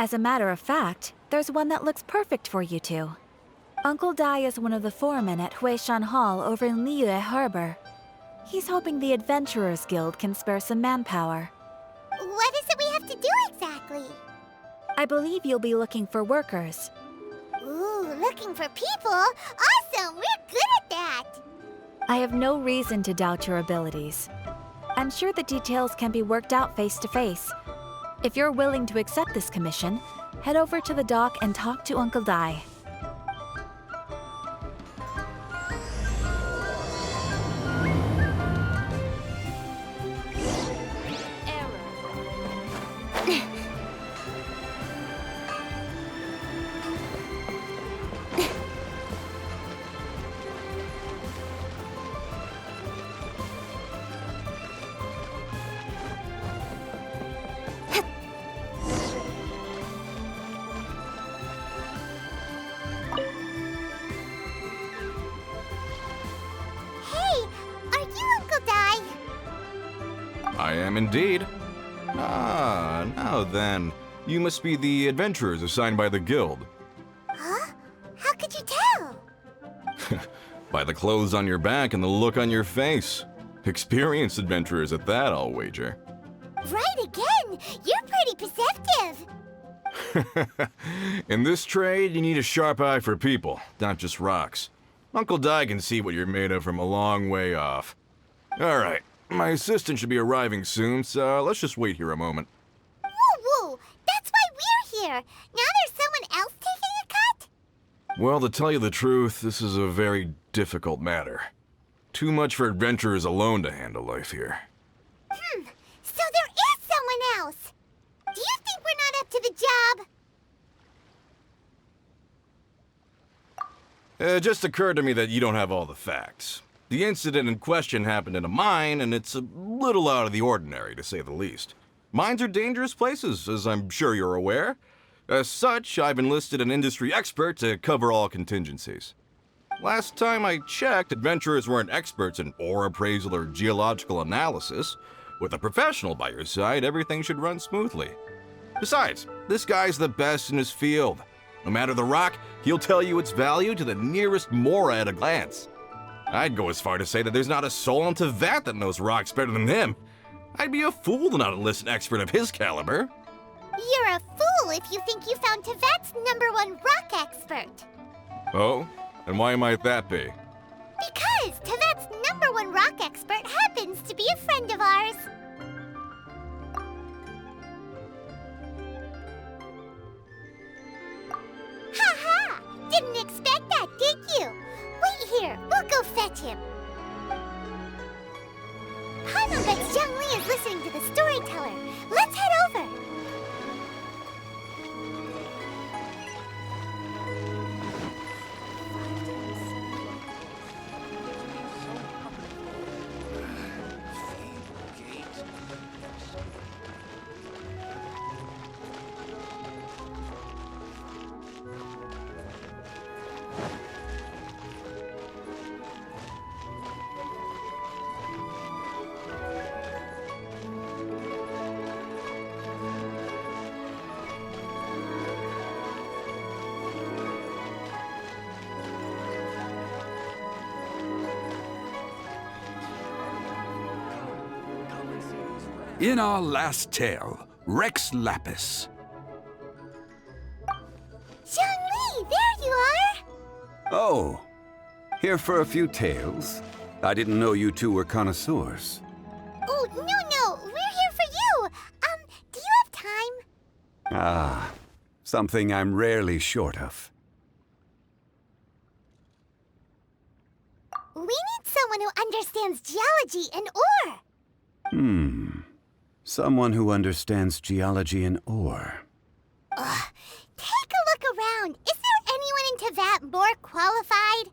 As a matter of fact, there's one that looks perfect for you two. Uncle Dai is one of the foremen at Huishan Hall over in Liyue Harbor. He's hoping the Adventurers Guild can spare some manpower. What is it we have to do exactly? I believe you'll be looking for workers. Ooh, looking for people? Awesome! We're good at that! I have no reason to doubt your abilities. I'm sure the details can be worked out face to face. If you're willing to accept this commission, head over to the dock and talk to Uncle Dai. I am indeed. Ah, now then. You must be the adventurers assigned by the guild. Huh? How could you tell? By the clothes on your back and the look on your face. Experienced adventurers at that, I'll wager. Right again! You're pretty perceptive! In this trade, you need a sharp eye for people, not just rocks. Uncle Dai can see what you're made of from a long way off. Alright, my assistant should be arriving soon, so let's just wait here a moment. Woo-woo! That's why we're here! Now there's someone else taking a cut? Well, to tell you the truth, this is a very difficult matter. Too much for adventurers alone to handle life here. So there is someone else! Do you think we're not up to the job? It just occurred to me that you don't have all the facts. The incident in question happened in a mine, and it's a little out of the ordinary, to say the least. Mines are dangerous places, as I'm sure you're aware. As such, I've enlisted an industry expert to cover all contingencies. Last time I checked, adventurers weren't experts in ore appraisal or geological analysis. With a professional by your side, everything should run smoothly. Besides, this guy's the best in his field. No matter the rock, he'll tell you its value to the nearest mora at a glance. I'd go as far to say that there's not a soul on Teyvat that knows rocks better than him. I'd be a fool to not enlist an expert of his caliber. You're a fool if you think you found Teyvat's #1 rock expert. Oh? And why might that be? Because Teyvat's #1 rock expert happens to be a friend of ours. Ha-ha! Didn't expect that, did you? Wait here, we'll go fetch him. Paimon bets Zhang Li is listening to the storyteller. Let's head over. In our last tale, Rex Lapis. Zhang Li, there you are! Oh, here for a few tales? I didn't know you two were connoisseurs. Oh, no, we're here for you! Do you have time? Ah, something I'm rarely short of. We need someone who understands geology and ore. Someone who understands geology and ore. Take a look around. Is there anyone in Teyvat more qualified?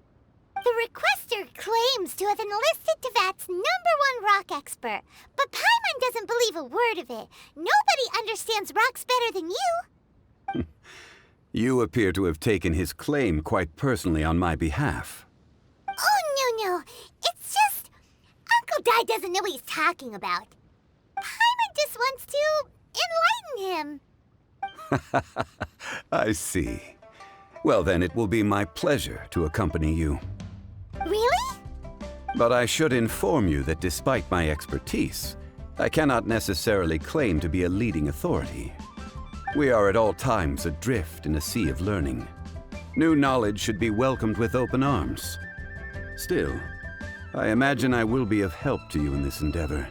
The requester claims to have enlisted Teyvat's #1 rock expert, but Paimon doesn't believe a word of it. Nobody understands rocks better than you. You appear to have taken his claim quite personally on my behalf. Oh, no. It's just... Uncle Dai doesn't know what he's talking about. Paimon just wants to enlighten him. I see. Well, then it will be my pleasure to accompany you. Really? But I should inform you that despite my expertise, I cannot necessarily claim to be a leading authority. We are at all times adrift in a sea of learning. New knowledge should be welcomed with open arms. Still, I imagine I will be of help to you in this endeavor.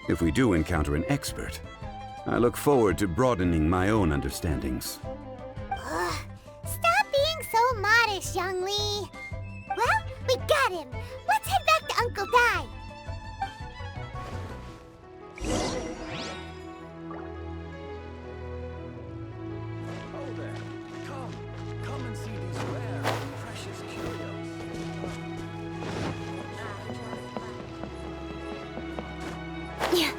If we do encounter an expert, I look forward to broadening my own understandings. Stop being so modest, Young Lee. Well, we got him. Let's head back to Uncle Dai. Oh there. Come and see these rare and precious curios. Yeah.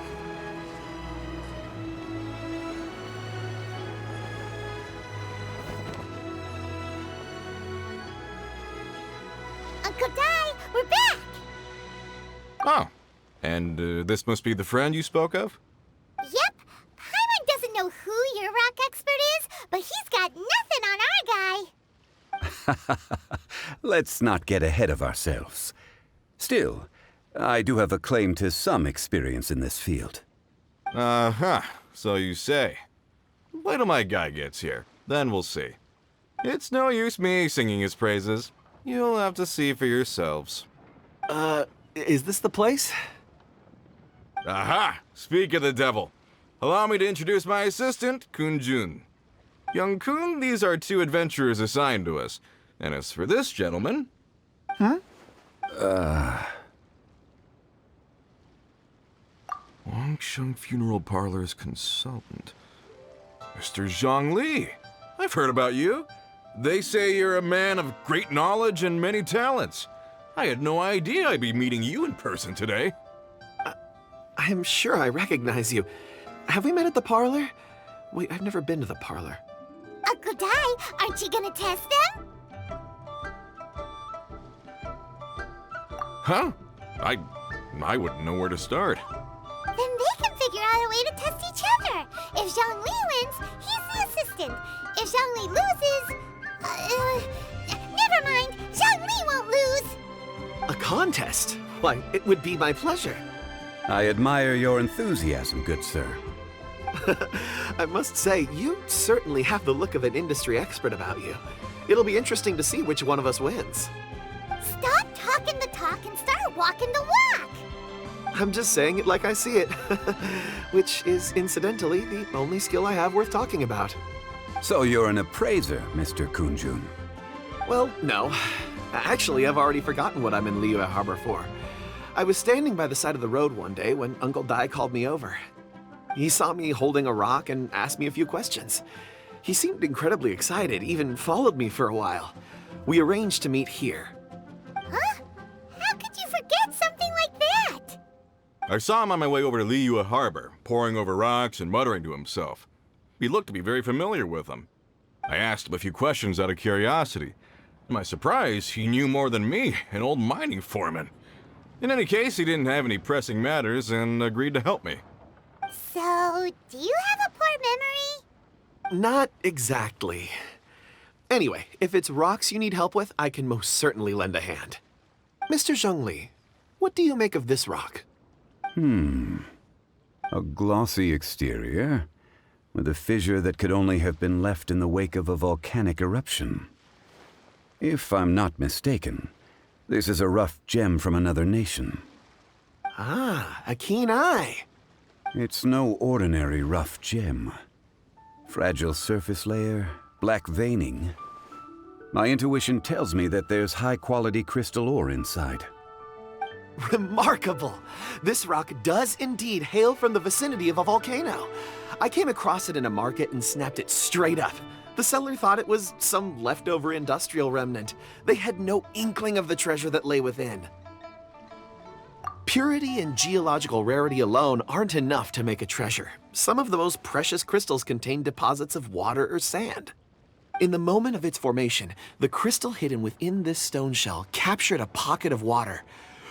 Uncle Dai, we're back! Oh, and this must be the friend you spoke of? Yep. Paimon doesn't know who your rock expert is, but he's got nothing on our guy. Let's not get ahead of ourselves. Still, I do have a claim to some experience in this field. Uh-huh, so you say. Wait till my guy gets here, then we'll see. It's no use me singing his praises. You'll have to see for yourselves. Is this the place? Aha! Speak of the devil. Allow me to introduce my assistant, Kun-jun. Young Kun, these are two adventurers assigned to us. And as for this gentleman... Wangsheng Funeral Parlor's consultant. Mr. Zhang Li. I've heard about you. They say you're a man of great knowledge and many talents. I had no idea I'd be meeting you in person today. I'm sure I recognize you. Have we met at the parlor? Wait, I've never been to the parlor. Uncle Dai, aren't you gonna test them? Huh? I wouldn't know where to start. Then they can figure out a way to test each other. If Zhang Li wins, he's the assistant. If Zhang Li loses... never mind. Zhang Li won't lose. A contest? Why, it would be my pleasure. I admire your enthusiasm, good sir. I must say, you certainly have the look of an industry expert about you. It'll be interesting to see which one of us wins. Stop talking the talk and start walking the walk. I'm just saying it like I see it. Which is, incidentally, the only skill I have worth talking about. So you're an appraiser, Mr. Kun-jun. Well, no. Actually, I've already forgotten what I'm in Liyue Harbor for. I was standing by the side of the road one day when Uncle Dai called me over. He saw me holding a rock and asked me a few questions. He seemed incredibly excited, even followed me for a while. We arranged to meet here. Huh? How could you forget something like that? I saw him on my way over to Liyue Harbor, poring over rocks and muttering to himself. He looked to be very familiar with them. I asked him a few questions out of curiosity. To my surprise, he knew more than me, an old mining foreman. In any case, he didn't have any pressing matters and agreed to help me. So, do you have a poor memory? Not exactly. Anyway, if it's rocks you need help with, I can most certainly lend a hand. Mr. Zhang Li, what do you make of this rock? A glossy exterior, with a fissure that could only have been left in the wake of a volcanic eruption. If I'm not mistaken, this is a rough gem from another nation. Ah, a keen eye. It's no ordinary rough gem. Fragile surface layer, black veining. My intuition tells me that there's high-quality crystal ore inside. Remarkable! This rock does indeed hail from the vicinity of a volcano. I came across it in a market and snapped it straight up. The seller thought it was some leftover industrial remnant. They had no inkling of the treasure that lay within. Purity and geological rarity alone aren't enough to make a treasure. Some of the most precious crystals contain deposits of water or sand. In the moment of its formation, the crystal hidden within this stone shell captured a pocket of water.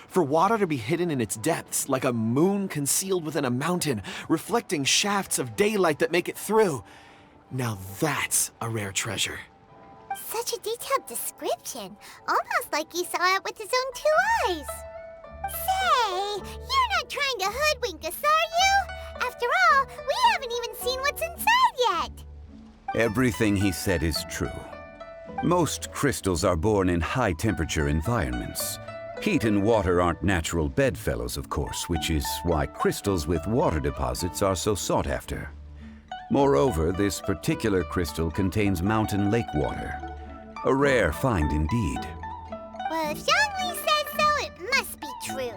For water to be hidden in its depths, like a moon concealed within a mountain, reflecting shafts of daylight that make it through, Now that's a rare treasure. Such a detailed description, almost like he saw it with his own 2 eyes. Say, you're not trying to hoodwink us, are you? After all, we haven't even seen what's inside yet. Everything he said is true. Most crystals are born in high-temperature environments. Heat and water aren't natural bedfellows, of course, which is why crystals with water deposits are so sought after. Moreover, this particular crystal contains mountain lake water. A rare find indeed. Well, if Zhongli says so, it must be true.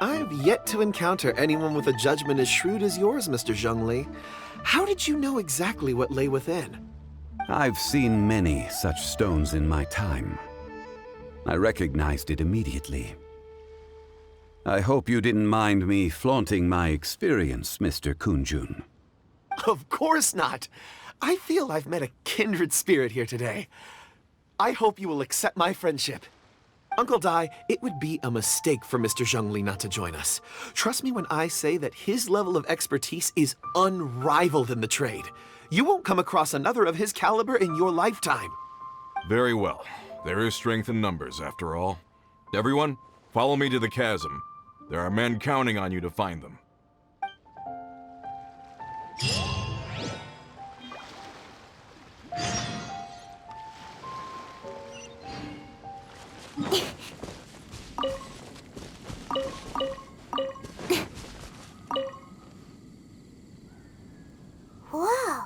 I've yet to encounter anyone with a judgment as shrewd as yours, Mr. Zhongli. How did you know exactly what lay within? I've seen many such stones in my time. I recognized it immediately. I hope you didn't mind me flaunting my experience, Mr. Kunjun. Of course not. I feel I've met a kindred spirit here today. I hope you will accept my friendship. Uncle Dai, it would be a mistake for Mr. Zhongli not to join us. Trust me when I say that his level of expertise is unrivaled in the trade. You won't come across another of his caliber in your lifetime. Very well. There is strength in numbers, after all. Everyone, follow me to the chasm. There are men counting on you to find them. Whoa,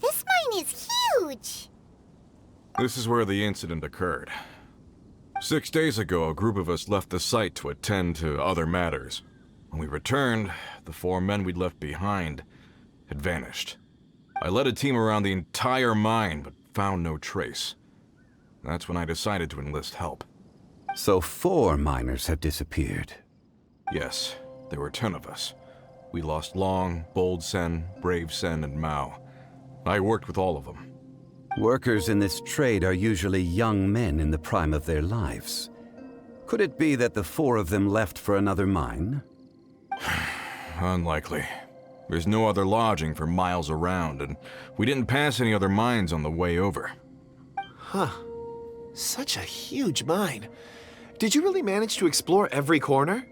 this mine is huge. This is where the incident occurred. 6 days ago, a group of us left the site to attend to other matters. When we returned, the 4 men we'd left behind had vanished. I led a team around the entire mine, but found no trace. That's when I decided to enlist help. So 4 miners have disappeared. Yes, there were 10 of us. We lost Long, Bold Sen, Brave Sen, and Mao. I worked with all of them. Workers in this trade are usually young men in the prime of their lives. Could it be that the 4 of them left for another mine? Unlikely. There's no other lodging for miles around, and we didn't pass any other mines on the way over. Huh. Such a huge mine. Did you really manage to explore every corner?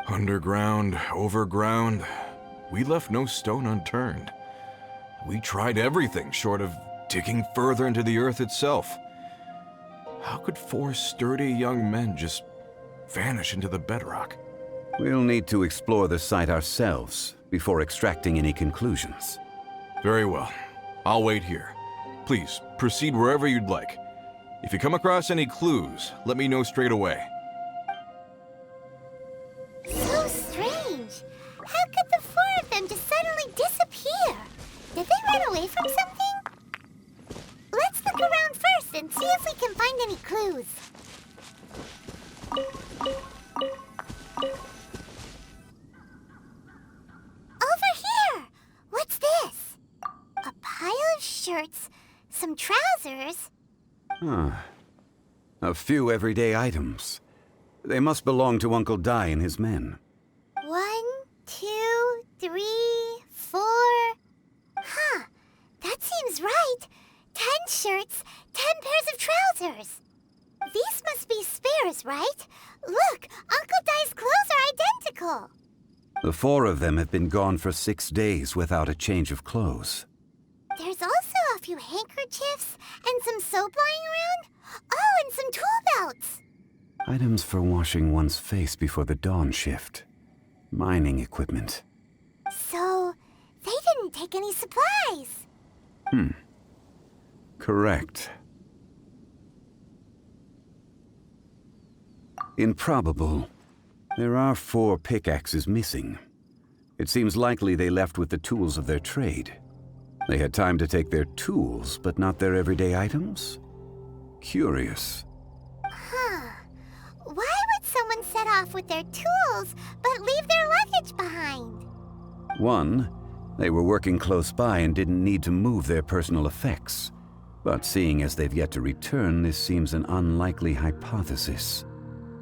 Underground, overground, we left no stone unturned. We tried everything short of digging further into the earth itself. How could 4 sturdy young men just vanish into the bedrock? We'll need to explore the site ourselves before extracting any conclusions. Very well. I'll wait here. Please, proceed wherever you'd like. If you come across any clues, let me know straight away. So strange. How could the 4 of them just suddenly disappear? Did they run away from something? Let's look around first and see if we can find any clues. Over here! What's this? A pile of shirts, some trousers. A few everyday items. They must belong to Uncle Dai and his men. 1, 2, 3, 4. Huh, that seems right. 10 shirts, 10 pairs of trousers. These must be spares, right? Look, Uncle Dai's clothes are identical. The 4 of them have been gone for 6 days without a change of clothes. There's also a few handkerchiefs and some soap lying around. Oh, and some tool belts. Items for washing one's face before the dawn shift. Mining equipment. So, they didn't take any supplies. Correct. Improbable. There are 4 pickaxes missing. It seems likely they left with the tools of their trade. They had time to take their tools, but not their everyday items? Curious. Huh. Why would someone set off with their tools, but leave their luggage behind? 1, they were working close by and didn't need to move their personal effects. But seeing as they've yet to return, this seems an unlikely hypothesis.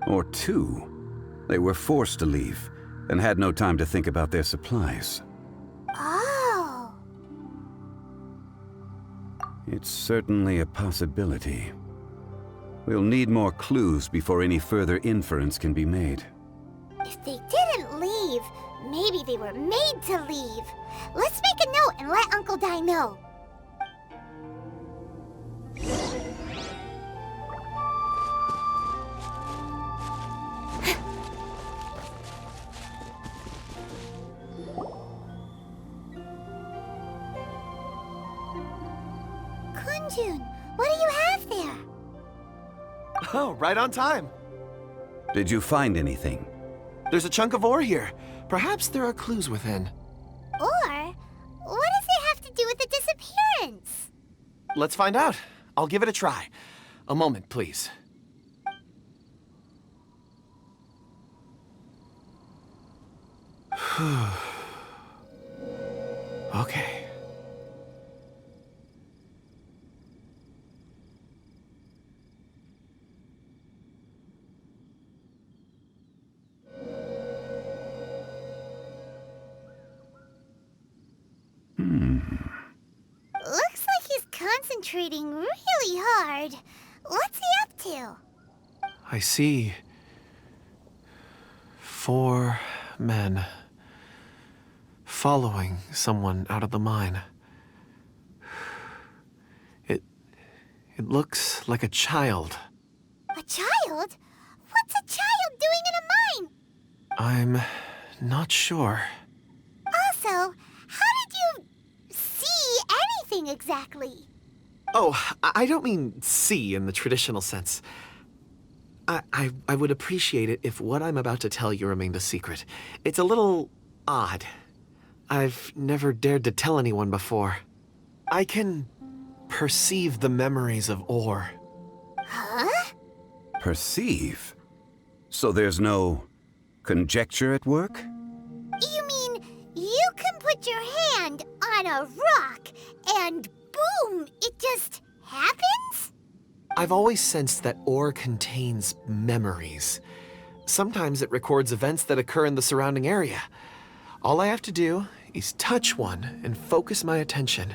Or 2, they were forced to leave and had no time to think about their supplies. Oh. It's certainly a possibility. We'll need more clues before any further inference can be made. If they didn't leave, maybe they were made to leave. Let's make a note and let Uncle Dai know. Kunjun, what do you have there? Oh, right on time. Did you find anything? There's a chunk of ore here. Perhaps there are clues within. Or, what does it have to do with the disappearance? Let's find out. I'll give it a try. A moment, please. Okay. Looks like he's concentrating really hard. What's he up to? I see 4 men following someone out of the mine. It looks like a child. A child? What's a child doing in a mine? I'm not sure. Also, how did you see anything exactly? Oh, I don't mean see in the traditional sense. I would appreciate it if what I'm about to tell you remained a secret. It's a little odd. I've never dared to tell anyone before. I can perceive the memories of ore. Huh? Perceive? So there's no conjecture at work? You mean you can put your hand on a rock and boom, it just happens? I've always sensed that ore contains memories. Sometimes it records events that occur in the surrounding area. All I have to do is touch one and focus my attention,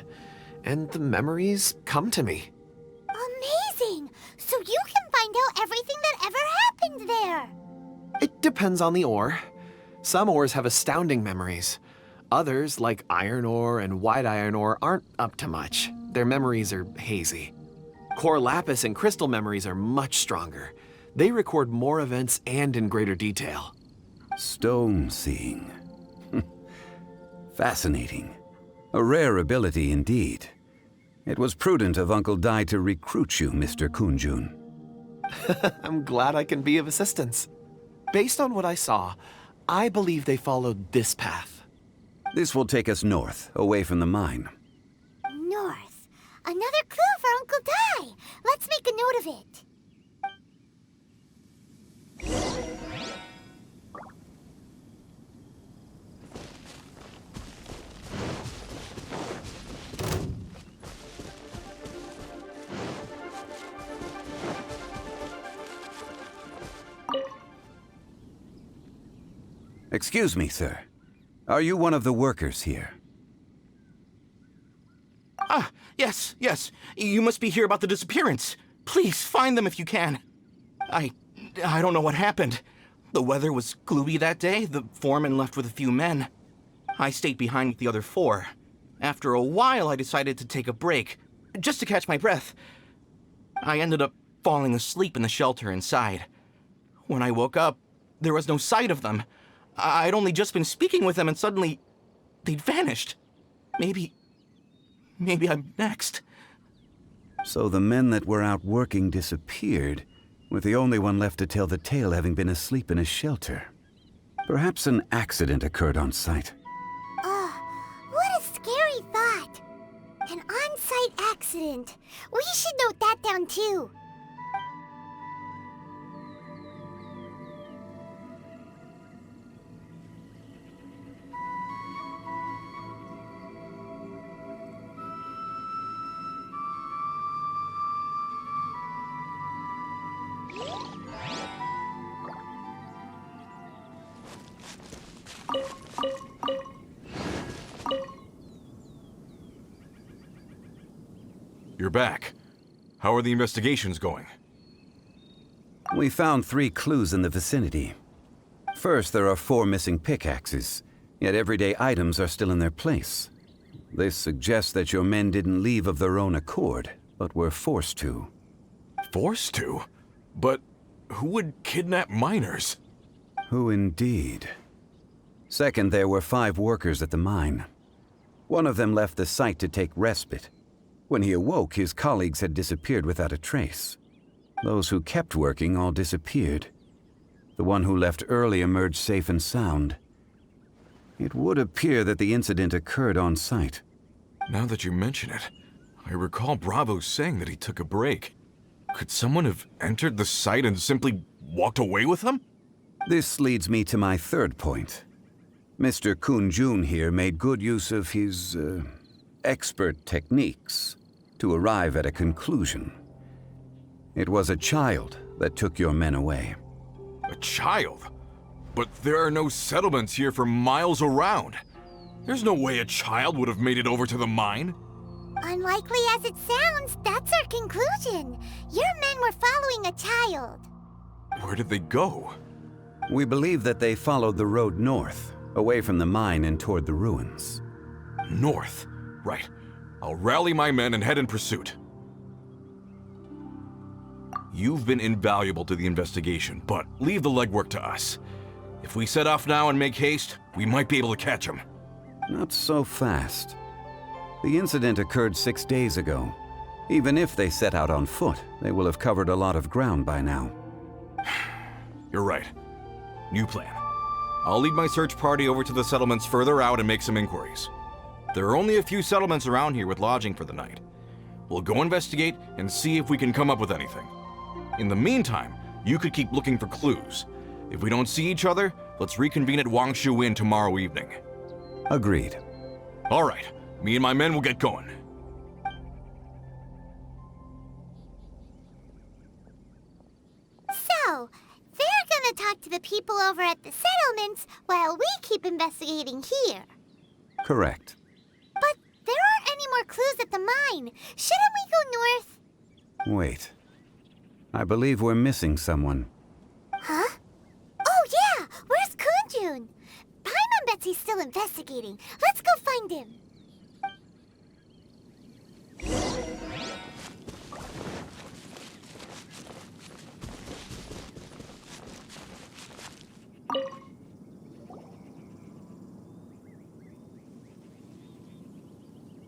and the memories come to me. Amazing! So you can find out everything that ever happened there. It depends on the ore. Some ores have astounding memories. Others, like iron ore and white iron ore, aren't up to much. Their memories are hazy. Core lapis and crystal memories are much stronger. They record more events and in greater detail. Stone seeing. Fascinating. A rare ability indeed. It was prudent of Uncle Dai to recruit you, Mr. Kunjun. I'm glad I can be of assistance. Based on what I saw, I believe they followed this path. This will take us north, away from the mine. North. Another clue for Uncle Dai. Let's make a note of it. Excuse me, sir. Are you one of the workers here? Ah, yes. You must be here about the disappearance. Please, find them if you can. I don't know what happened. The weather was gloomy that day. The foreman left with a few men. I stayed behind with the other 4. After a while, I decided to take a break, just to catch my breath. I ended up falling asleep in the shelter inside. When I woke up, there was no sight of them. I'd only just been speaking with them and suddenly they'd vanished. Maybe I'm next. So the men that were out working disappeared, with the only one left to tell the tale having been asleep in a shelter. Perhaps an accident occurred on site. What a scary thought. An on-site accident. We should note that down too. You're back. How are the investigations going? We found 3 clues in the vicinity. First, there are 4 missing pickaxes, yet everyday items are still in their place. This suggests that your men didn't leave of their own accord, but were forced to. Forced to? But who would kidnap miners? Who indeed? Second, there were 5 workers at the mine. One of them left the site to take respite. When he awoke, his colleagues had disappeared without a trace. Those who kept working all disappeared. The one who left early emerged safe and sound. It would appear that the incident occurred on site. Now that you mention it, I recall Bravo saying that he took a break. Could someone have entered the site and simply walked away with them? This leads me to my third point. Mr. Kun-jun here made good use of his, expert techniques to arrive at a conclusion. It was a child that took your men away. A child? But there are no settlements here for miles around. There's no way a child would have made it over to the mine. Unlikely as it sounds, that's our conclusion. Your men were following a child. Where did they go? We believe that they followed the road north, away from the mine and toward the ruins. North? Right. I'll rally my men and head in pursuit. You've been invaluable to the investigation, but leave the legwork to us. If we set off now and make haste, we might be able to catch them. Not so fast. The incident occurred 6 days ago. Even if they set out on foot, they will have covered a lot of ground by now. You're right. New plan. I'll lead my search party over to the settlements further out and make some inquiries. There are only a few settlements around here with lodging for the night. We'll go investigate and see if we can come up with anything. In the meantime, you could keep looking for clues. If we don't see each other, let's reconvene at Wangshu Inn tomorrow evening. Agreed. All right. Me and my men will get going. So, they're gonna talk to the people over at the settlements while we keep investigating here. Correct. But there aren't any more clues at the mine. Shouldn't we go north? Wait. I believe we're missing someone. Huh? Oh yeah! Where's Kunjun? Paimon bets he's still investigating. Let's go find him.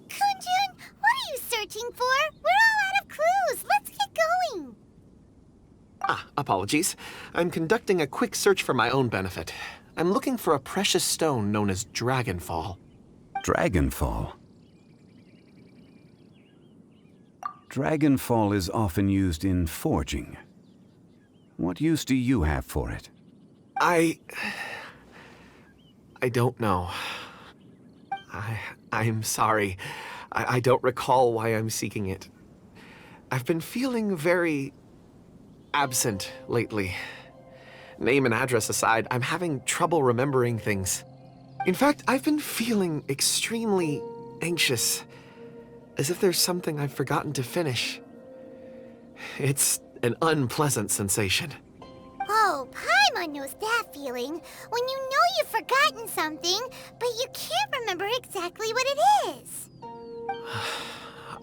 Kunjun, what are you searching for? We're all out of clues. Let's get going. Apologies. I'm conducting a quick search for my own benefit. I'm looking for a precious stone known as Dragonfall. Dragonfall? Dragonfall is often used in forging. What use do you have for it? I don't know. I'm sorry. I don't recall why I'm seeking it. I've been feeling very absent lately. Name and address aside, I'm having trouble remembering things. In fact, I've been feeling extremely anxious, as if there's something I've forgotten to finish. It's an unpleasant sensation. Oh, Paimon knows that feeling. When you know you've forgotten something, but you can't remember exactly what it is.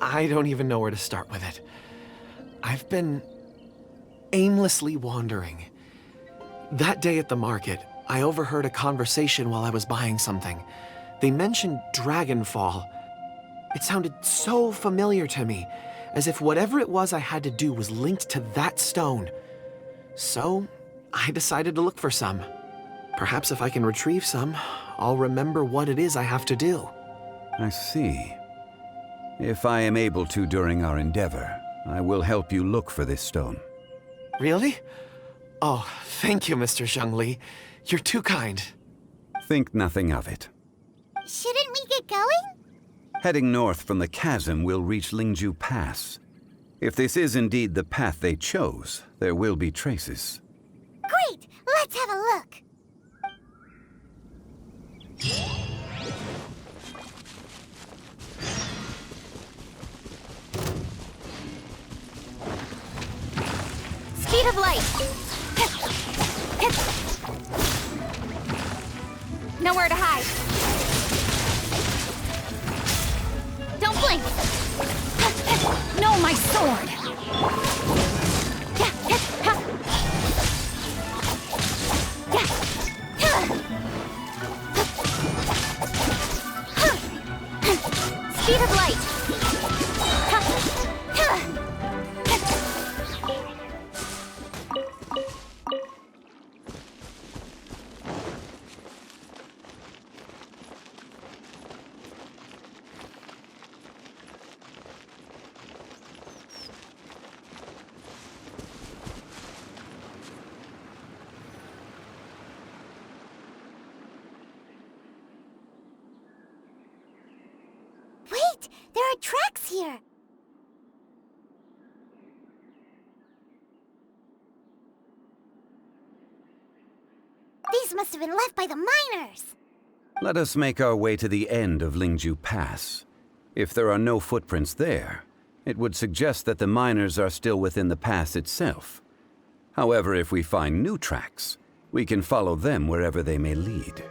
I don't even know where to start with it. I've been aimlessly wandering. That day at the market, I overheard a conversation while I was buying something. They mentioned Dragonfall. It sounded so familiar to me, as if whatever it was I had to do was linked to that stone. So, I decided to look for some. Perhaps if I can retrieve some, I'll remember what it is I have to do. I see. If I am able to during our endeavor, I will help you look for this stone. Really? Oh, thank you, Mr. Zhengli. You're too kind. Think nothing of it. Shouldn't we get going? Heading north from the chasm, we'll reach Lingju Pass. If this is indeed the path they chose, there will be traces. Great! Let's have a look. Speed of light. Nowhere to hide. Don't blink. No, my sword. Speed of light. Wait, there are tracks here. These must have been left by the miners. Let us make our way to the end of Lingju Pass. If there are no footprints there, it would suggest that the miners are still within the pass itself. However, if we find new tracks, we can follow them wherever they may lead.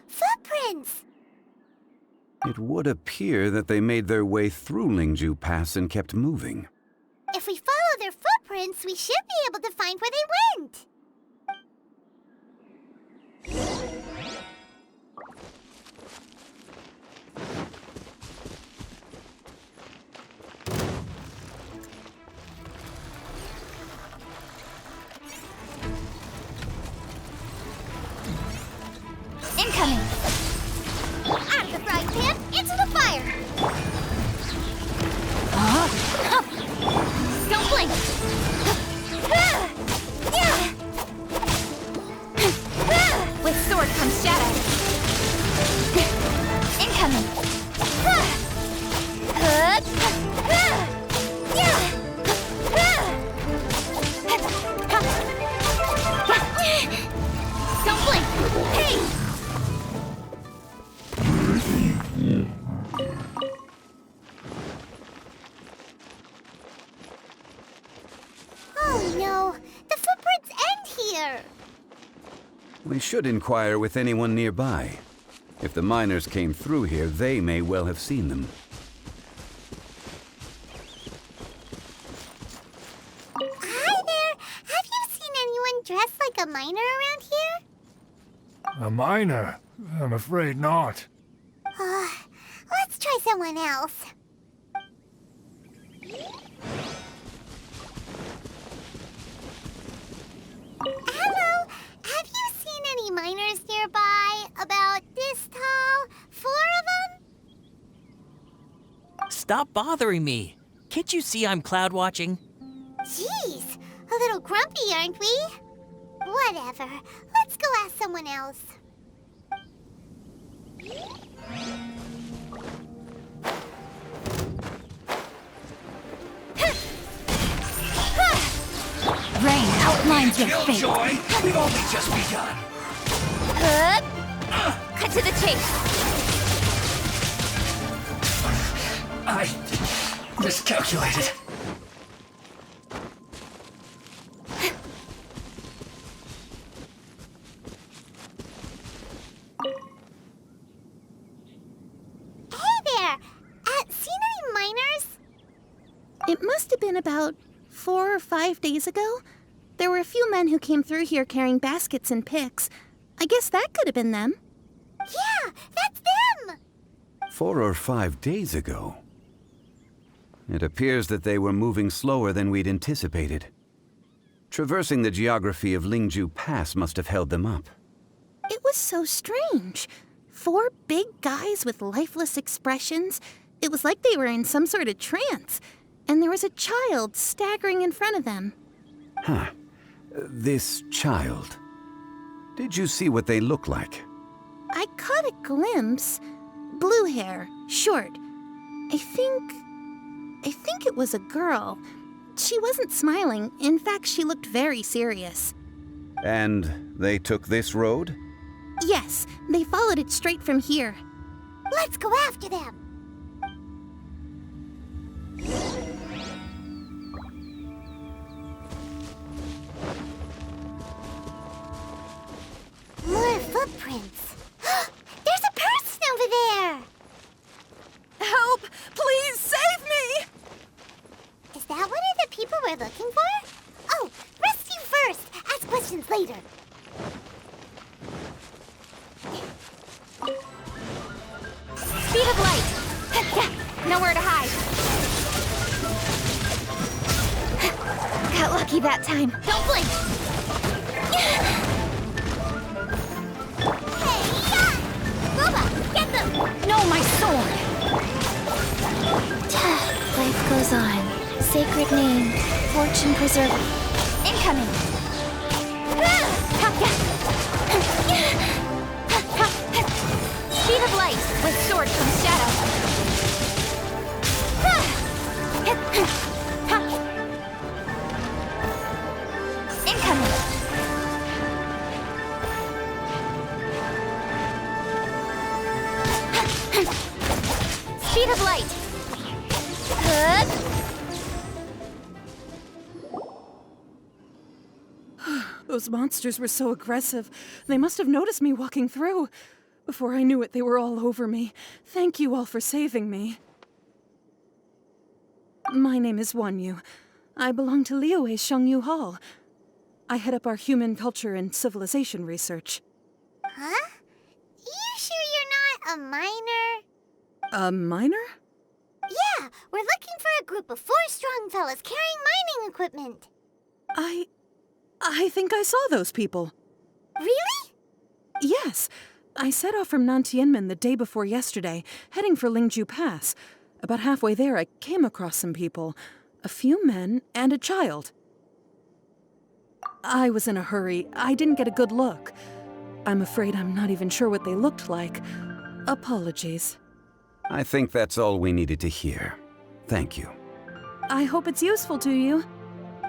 Footprints! It would appear that they made their way through Lingju Pass and kept moving. If we follow their footprints, we should be able to find where they went. Incoming! Out of the frying pan, into the fire! Don't blink! With sword comes shadow. Incoming! Don't blink! Hey! Oh no! The footprints end here! We should inquire with anyone nearby. If the miners came through here, they may well have seen them. Hi there! Have you seen anyone dressed like a miner around here? A miner? I'm afraid not. Let's try someone else. Hello! Have you seen any miners nearby? About this tall? 4 of them? Stop bothering me. Can't you see I'm cloud watching? Jeez, a little grumpy, aren't we? Whatever. Let's go ask someone else. Rain outlines your fate. Joy, we've only just begun. Cut to the chase. I miscalculated. Hey there! Seen any miners? It must have been about 4 or 5 days ago. There were a few men who came through here carrying baskets and picks. I guess that could have been them. Yeah, that's them! 4 or 5 days ago. It appears that they were moving slower than we'd anticipated. Traversing the geography of Lingju Pass must have held them up. It was so strange. 4 big guys with lifeless expressions. It was like they were in some sort of trance. And there was a child staggering in front of them. Huh. This child. Did you see what they look like? I caught a glimpse. Blue hair, short. I think it was a girl. She wasn't smiling. In fact, she looked very serious. And they took this road? Yes, they followed it straight from here. Let's go after them. More footprints. There's a person over there. Help! Please save me! Is that one of the people we're looking for? Oh, rescue first. Ask questions later. Speed of light! Nowhere to hide. Got lucky that time. Don't blink. Hey, yeah! Glava, get them! No, my sword! Life goes on. Sacred name. Fortune preserver. Incoming! Speed of light with sword from shadow. Incoming! Speed of light. Those monsters were so aggressive. They must have noticed me walking through. Before I knew it, they were all over me. Thank you all for saving me. My name is Wanyu. I belong to Liyue's Shengyu Hall. I head up our human culture and civilization research. Huh? You sure you're not a miner? A miner? Yeah, we're looking for a group of 4 strong fellas carrying mining equipment. I think I saw those people. Really? Yes. I set off from Nantianmen the day before yesterday, heading for Lingju Pass. About halfway there, I came across some people. A few men and a child. I was in a hurry. I didn't get a good look. I'm afraid I'm not even sure what they looked like. Apologies. I think that's all we needed to hear. Thank you. I hope it's useful to you.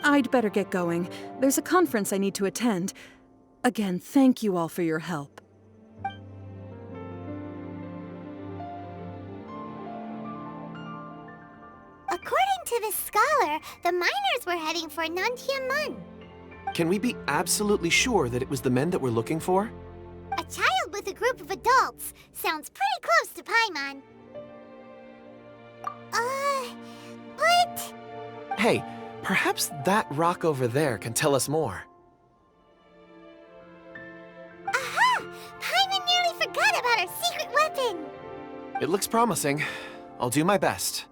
I'd better get going. There's a conference I need to attend. Again, thank you all for your help. According to this scholar, the miners were heading for Nantianmen. Can we be absolutely sure that it was the men that we're looking for? A child with a group of adults. Sounds pretty close to Paimon. But... Hey, perhaps that rock over there can tell us more. Aha! Paimon nearly forgot about our secret weapon! It looks promising. I'll do my best.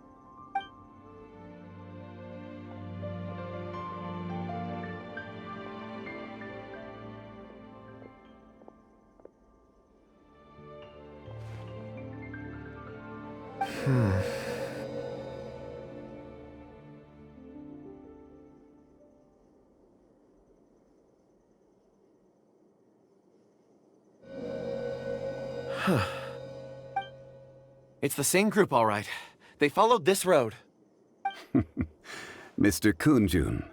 It's the same group, all right. They followed this road. Mr. Kunjun,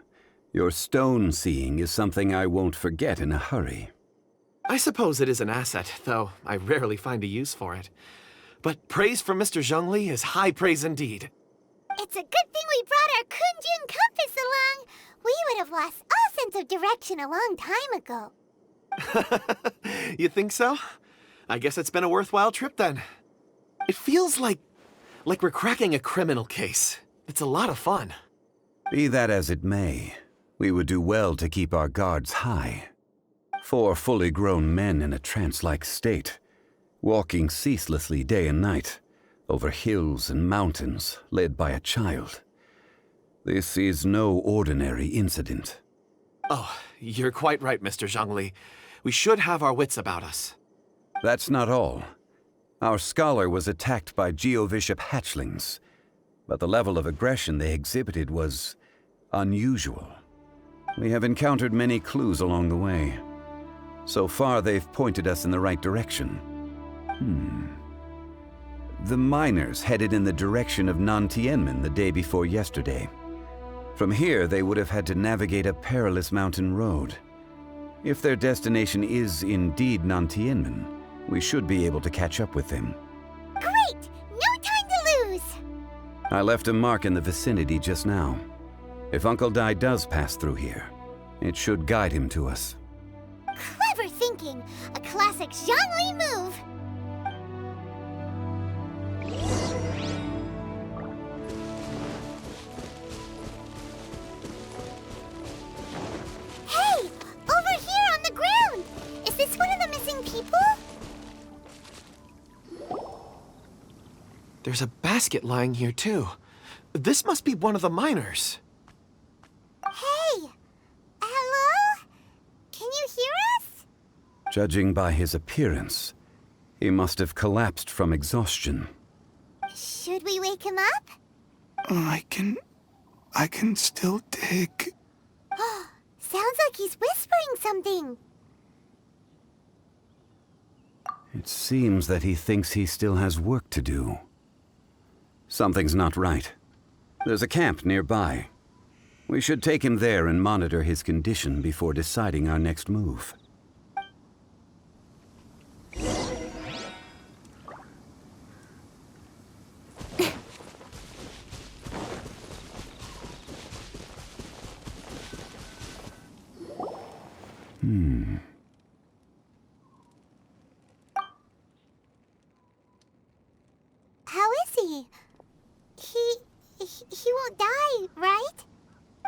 your stone seeing is something I won't forget in a hurry. I suppose it is an asset, though I rarely find a use for it. But praise from Mr. Zhongli is high praise indeed. It's a good thing we brought our Kunjun compass along. We would have lost all sense of direction a long time ago. You think so? I guess it's been a worthwhile trip then. It feels like we're cracking a criminal case. It's a lot of fun. Be that as it may, we would do well to keep our guards high. 4 fully grown men in a trance-like state, walking ceaselessly day and night, over hills and mountains, led by a child. This is no ordinary incident. Oh, you're quite right, Mr. Zhongli. We should have our wits about us. That's not all. Our scholar was attacked by Geovishap hatchlings, but the level of aggression they exhibited was unusual. We have encountered many clues along the way. So far, they've pointed us in the right direction. The miners headed in the direction of Nantianmen the day before yesterday. From here, they would have had to navigate a perilous mountain road. If their destination is indeed Nantianmen, we should be able to catch up with them. Great! No time to lose! I left a mark in the vicinity just now. If Uncle Dai does pass through here, it should guide him to us. Clever thinking! A classic Zhongli move! Hey! Over here on the ground! Is this one of the missing people? There's a basket lying here, too. This must be one of the miners. Hey! Hello? Can you hear us? Judging by his appearance, he must have collapsed from exhaustion. Should we wake him up? I can still dig. Sounds like he's whispering something. It seems that he thinks he still has work to do. Something's not right. There's a camp nearby. We should take him there and monitor his condition before deciding our next move. How is he? He won't die, right?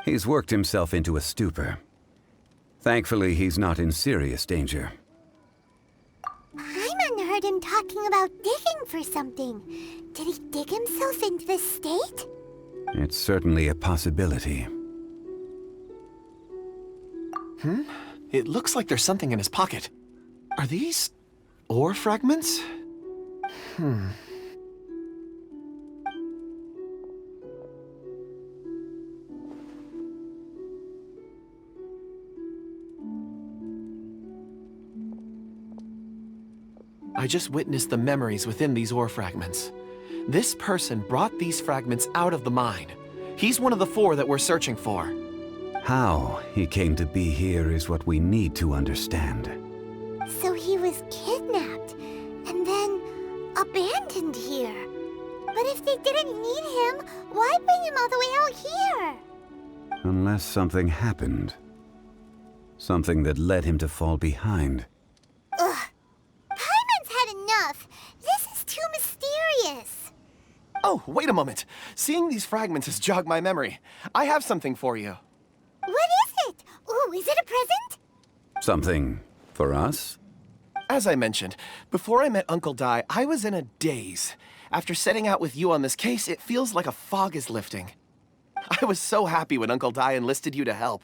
He's worked himself into a stupor. Thankfully, he's not in serious danger. Paimon heard him talking about digging for something. Did he dig himself into this state? It's certainly a possibility. It looks like there's something in his pocket. Are these ore fragments? I just witnessed the memories within these ore fragments. This person brought these fragments out of the mine. He's one of the 4 that we're searching for. How he came to be here is what we need to understand. So he was kidnapped and then abandoned here. But if they didn't need him, why bring him all the way out here? Unless something happened. Something that led him to fall behind. Ugh. Paimon's had enough. This is too mysterious. Oh, wait a moment. Seeing these fragments has jogged my memory. I have something for you. What is it? Ooh, is it a present? Something for us? As I mentioned, before I met Uncle Dai, I was in a daze. After setting out with you on this case, it feels like a fog is lifting. I was so happy when Uncle Dai enlisted you to help.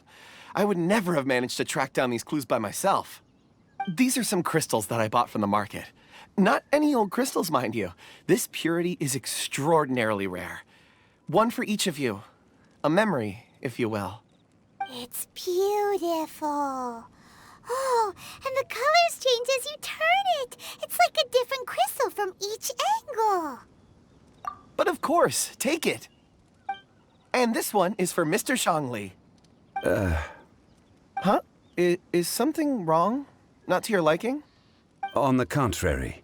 I would never have managed to track down these clues by myself. These are some crystals that I bought from the market. Not any old crystals, mind you. This purity is extraordinarily rare. One for each of you. A memory, if you will. It's beautiful. Oh, and the colors change as you turn it. It's like a different crystal from each angle. But of course, take it. And this one is for Mr. Zhongli. Huh? Is something wrong? Not to your liking? On the contrary.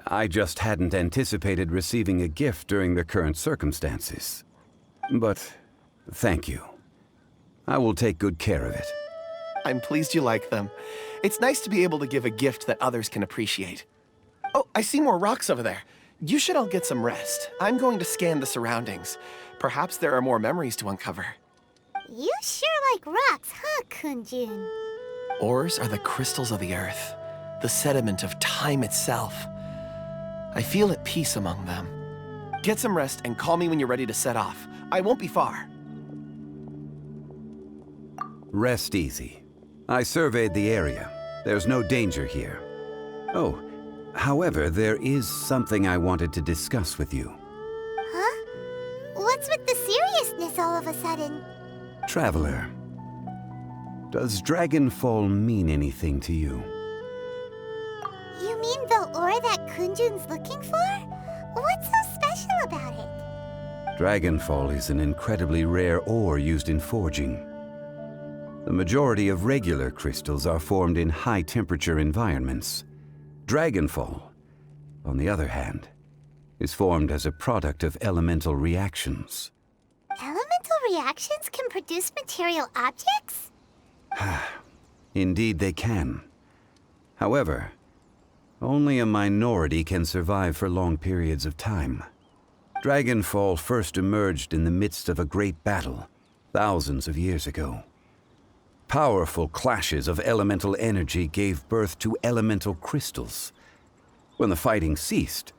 I just hadn't anticipated receiving a gift during the current circumstances. But thank you. I will take good care of it. I'm pleased you like them. It's nice to be able to give a gift that others can appreciate. Oh, I see more rocks over there. You should all get some rest. I'm going to scan the surroundings. Perhaps there are more memories to uncover. You sure like rocks, huh, Kunjun? Ores are the crystals of the earth, the sediment of time itself. I feel at peace among them. Get some rest and call me when you're ready to set off. I won't be far. Rest easy. I surveyed the area. There's no danger here. Oh, however, there is something I wanted to discuss with you. Huh? What's with the seriousness all of a sudden? Traveler, does Dragonfall mean anything to you? You mean the ore that Kunjun's looking for? What's so special about it? Dragonfall is an incredibly rare ore used in forging. The majority of regular crystals are formed in high-temperature environments. Dragonfall, on the other hand, is formed as a product of elemental reactions. Elemental reactions can produce material objects? Indeed they can. However, only a minority can survive for long periods of time. Dragonfall first emerged in the midst of a great battle, thousands of years ago. Powerful clashes of elemental energy gave birth to elemental crystals. When the fighting ceased,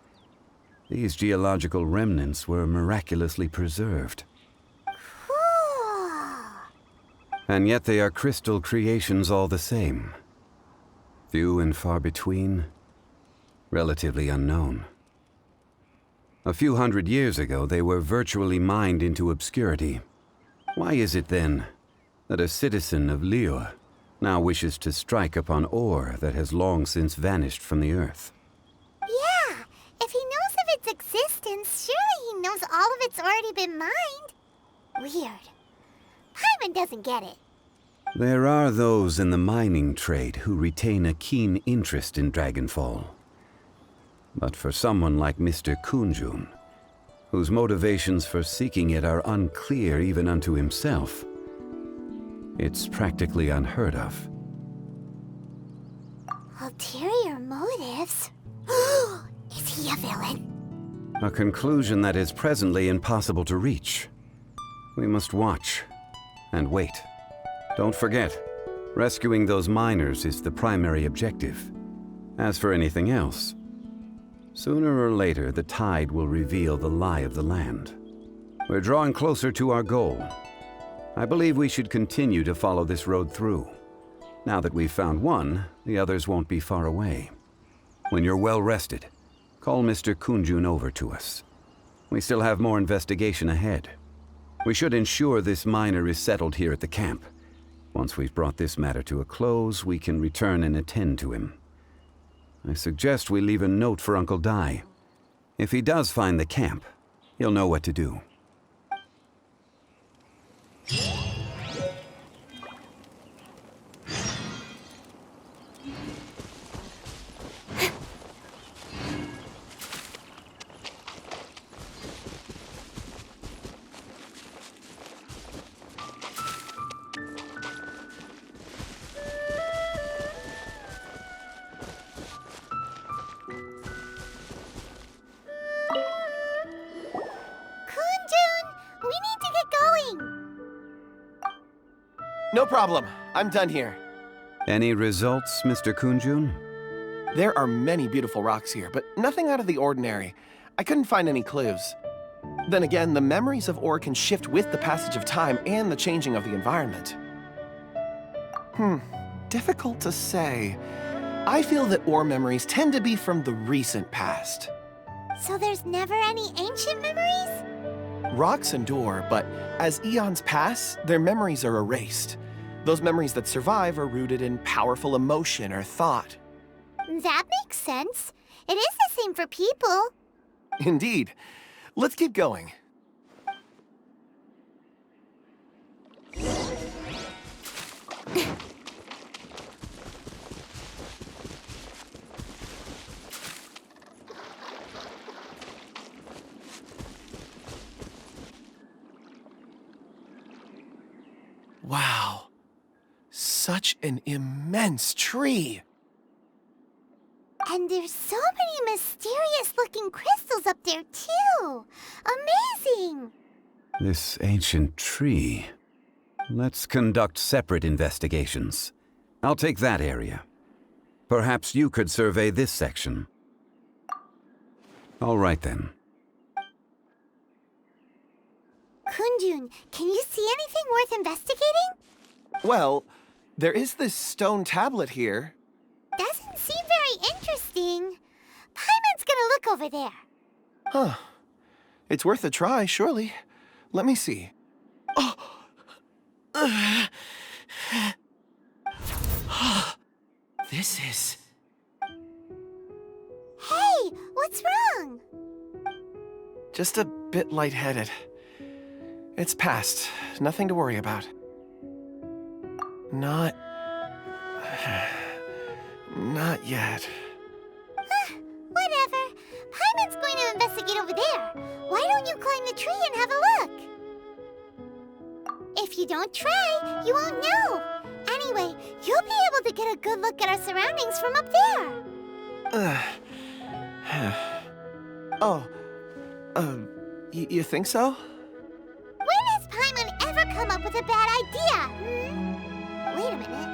these geological remnants were miraculously preserved. Cool. And yet they are crystal creations all the same. Few and far between, relatively unknown. A few hundred years ago, they were virtually mined into obscurity. Why is it then that a citizen of Liyue now wishes to strike upon ore that has long since vanished from the earth? Yeah, if he knows of its existence, surely he knows all of it's already been mined. Weird. Paimon doesn't get it. There are those in the mining trade who retain a keen interest in Dragonfall. But for someone like Mr. Kunjun, whose motivations for seeking it are unclear even unto himself, it's practically unheard of. Ulterior motives? Is he a villain? A conclusion that is presently impossible to reach. We must watch and wait. Don't forget, rescuing those miners is the primary objective. As for anything else, sooner or later the tide will reveal the lie of the land. We're drawing closer to our goal. I believe we should continue to follow this road through. Now that we've found one, the others won't be far away. When you're well rested, call Mr. Kunjun over to us. We still have more investigation ahead. We should ensure this miner is settled here at the camp. Once we've brought this matter to a close, we can return and attend to him. I suggest we leave a note for Uncle Dai. If he does find the camp, he'll know what to do. No problem. I'm done here. Any results, Mr. Kunjun? There are many beautiful rocks here, but nothing out of the ordinary. I couldn't find any clues. Then again, the memories of ore can shift with the passage of time and the changing of the environment. Difficult to say. I feel that ore memories tend to be from the recent past. So there's never any ancient memories? Rocks endure, but as eons pass, their memories are erased. Those memories that survive are rooted in powerful emotion or thought. That makes sense. It is the same for people. Indeed. Let's keep going. Wow. Such an immense tree. And there's so many mysterious-looking crystals up there, too. Amazing! This ancient tree. Let's conduct separate investigations. I'll take that area. Perhaps you could survey this section. All right, then. Kunjun, can you see anything worth investigating? Well, there is this stone tablet here. Doesn't seem very interesting. Paimon's gonna look over there. Huh. It's worth a try, surely. Let me see. Oh! This is... Hey, what's wrong? Just a bit lightheaded. It's past. Nothing to worry about. Not yet. Whatever. Paimon's going to investigate over there. Why don't you climb the tree and have a look? If you don't try, you won't know. Anyway, you'll be able to get a good look at our surroundings from up there. You think so? When has Paimon ever come up with a bad idea? Wait a minute.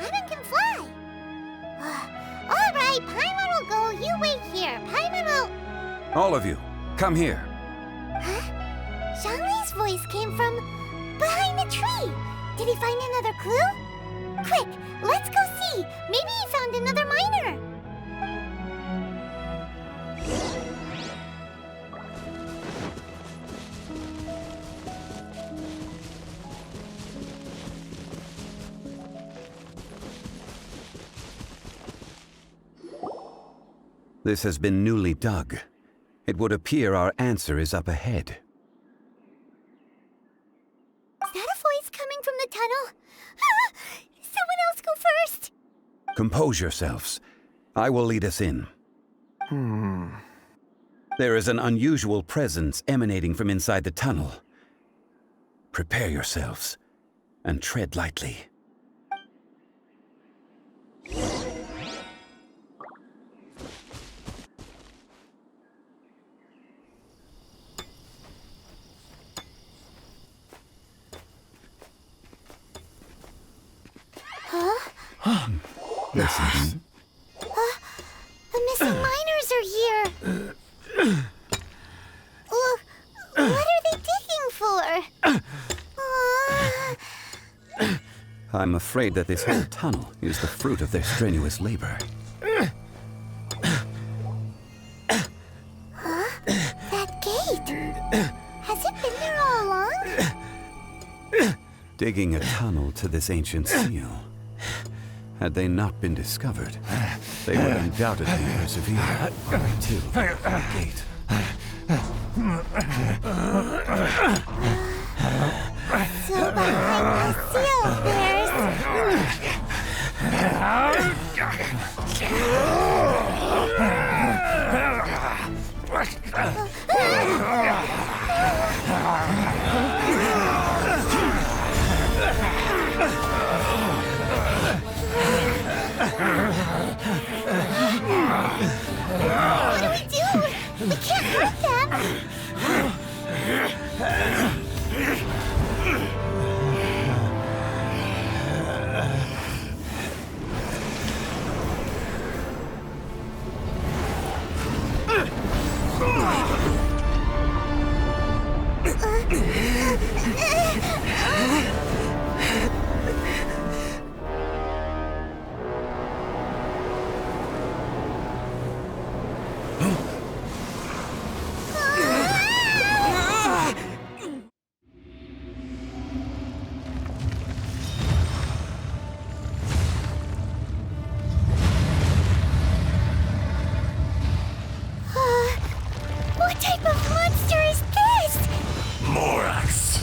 Paimon can fly. All right, Paimon will go. You wait here. Paimon will... All of you, come here. Huh? Zhongli's voice came from behind the tree. Did he find another clue? Quick, let's go see. Maybe he found another miner. This has been newly dug. It would appear our answer is up ahead. Is that a voice coming from the tunnel? Someone else go first. Compose yourselves. I will lead us in. There is an unusual presence emanating from inside the tunnel. Prepare yourselves and tread lightly. Listen. The missing miners are here. What are they digging for? I'm afraid that this whole tunnel is the fruit of their strenuous labor. That gate. Has it been there all along? Digging a tunnel to this ancient seal. Had they not been discovered, they would undoubtedly persevere until the gate. So behind the seal, What do we do? We can't hurt them. What type of monster is this? Morax,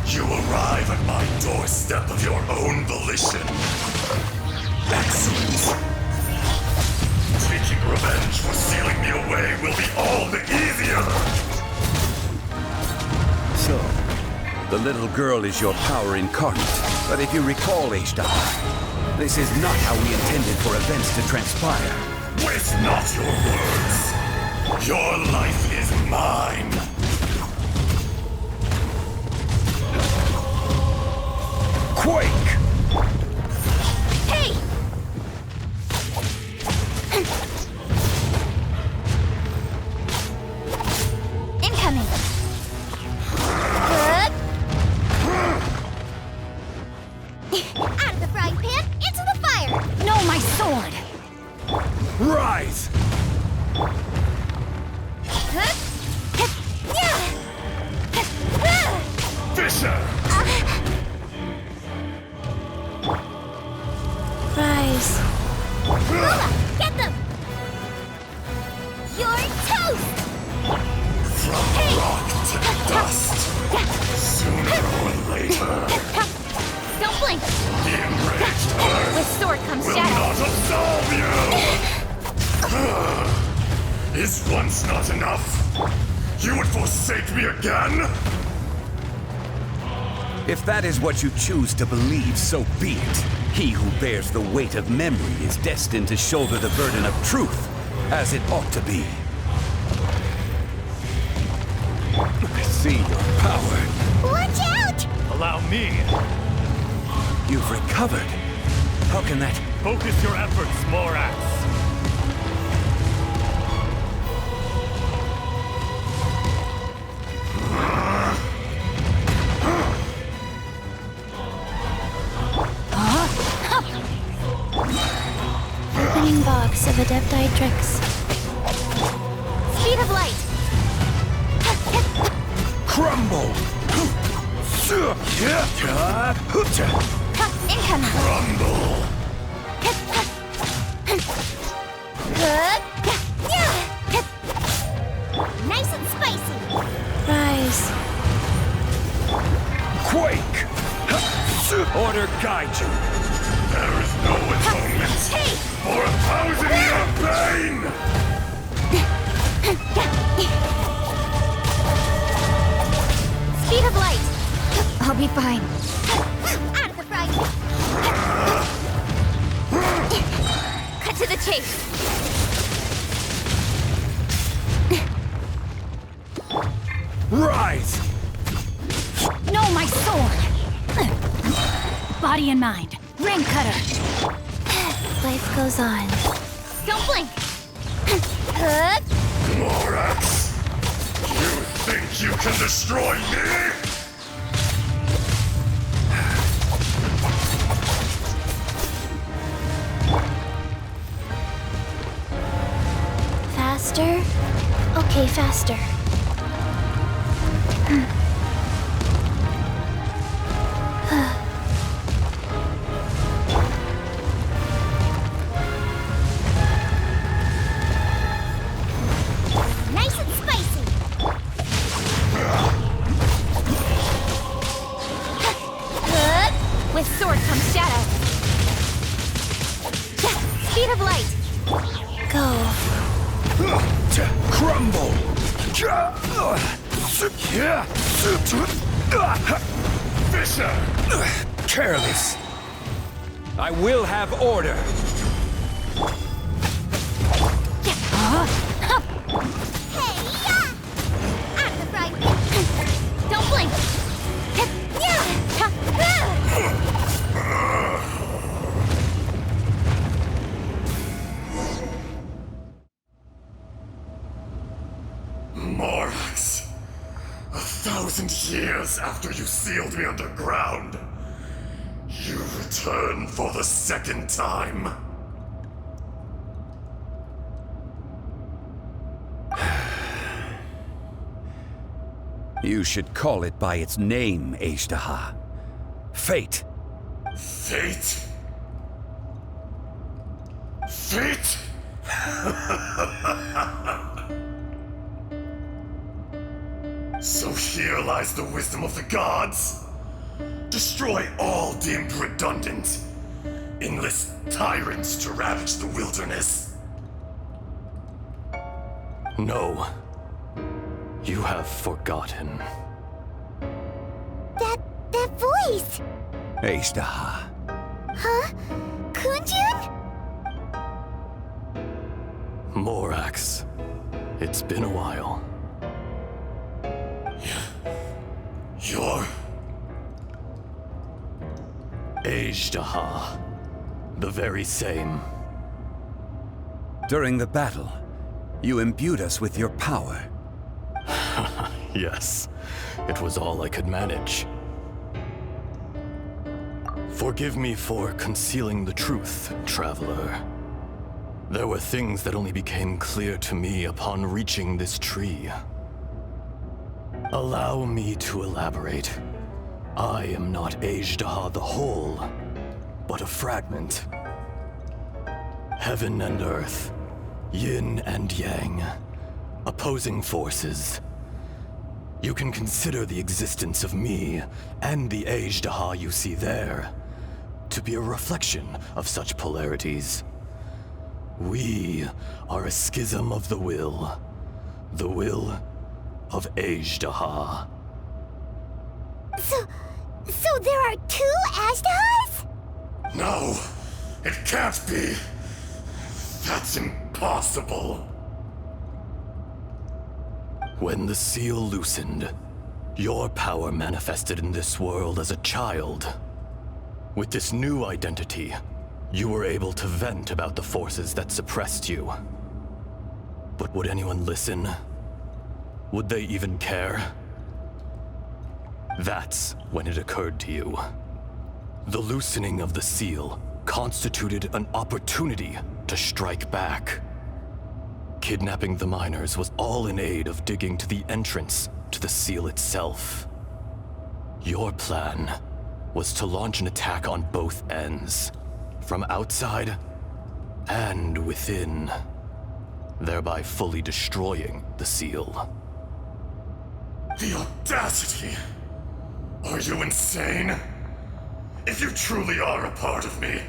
you arrive at my doorstep of your own volition. Excellent. Taking revenge for sealing me away will be all the easier. So, the little girl is your power incarnate. But if you recall, H-Dot, this is not how we intended for events to transpire. Waste not your words. Your life is mine. Quake! Hey! Incoming! Good! You would forsake me again? If that is what you choose to believe, so be it. He who bears the weight of memory is destined to shoulder the burden of truth, as it ought to be. I see your power. Watch out! Allow me. You've recovered. How can that... Focus your efforts, Morax. Opening box of Adepti tricks. Speed of light! Crumble! Incoming! Rumble! Nice and spicy! Rise. Quake! Order guide you. There is no atonement for 1,000 years of pain! Speed of light! I'll be fine. Out of the frying pan! Cut to the chase! Rise! No, my sword! Body and mind. Ring cutter. Life goes on. Don't blink! Morax! You think you can destroy me? Faster? Okay, faster. Nice and spicy! With sword comes shadow. Speed of light! Go. Crumble! Fisher! Careless! I will have order! Hey-ya! Out of the frying pan! Don't blink! Morax! 1,000 years after you sealed me underground, you return for the second time. You should call it by its name, Ajdaha. Fate. Fate? Fate? So here lies the wisdom of the gods. Destroy all deemed redundant. Enlist tyrants to ravage the wilderness. No. You have forgotten. That voice! Ajdaha. Huh? Kunjun? Morax. It's been a while. You're... Ajdaha. The very same. During the battle, you imbued us with your power. Yes. It was all I could manage. Forgive me for concealing the truth, traveler. There were things that only became clear to me upon reaching this tree. Allow me to elaborate. I am not Ajdaha the whole, but a fragment. Heaven and earth, yin and yang, opposing forces. You can consider the existence of me and the Ajdaha you see there to be a reflection of such polarities. We are a schism of the will of Ajdaha. So there are 2 Ajdahas? No, it can't be. That's impossible. When the seal loosened, your power manifested in this world as a child. With this new identity, you were able to vent about the forces that suppressed you. But would anyone listen? Would they even care? That's when it occurred to you. The loosening of the seal constituted an opportunity to strike back. Kidnapping the miners was all in aid of digging to the entrance to the seal itself. Your plan was to launch an attack on both ends, from outside and within, thereby fully destroying the seal. The audacity! Are you insane? If you truly are a part of me,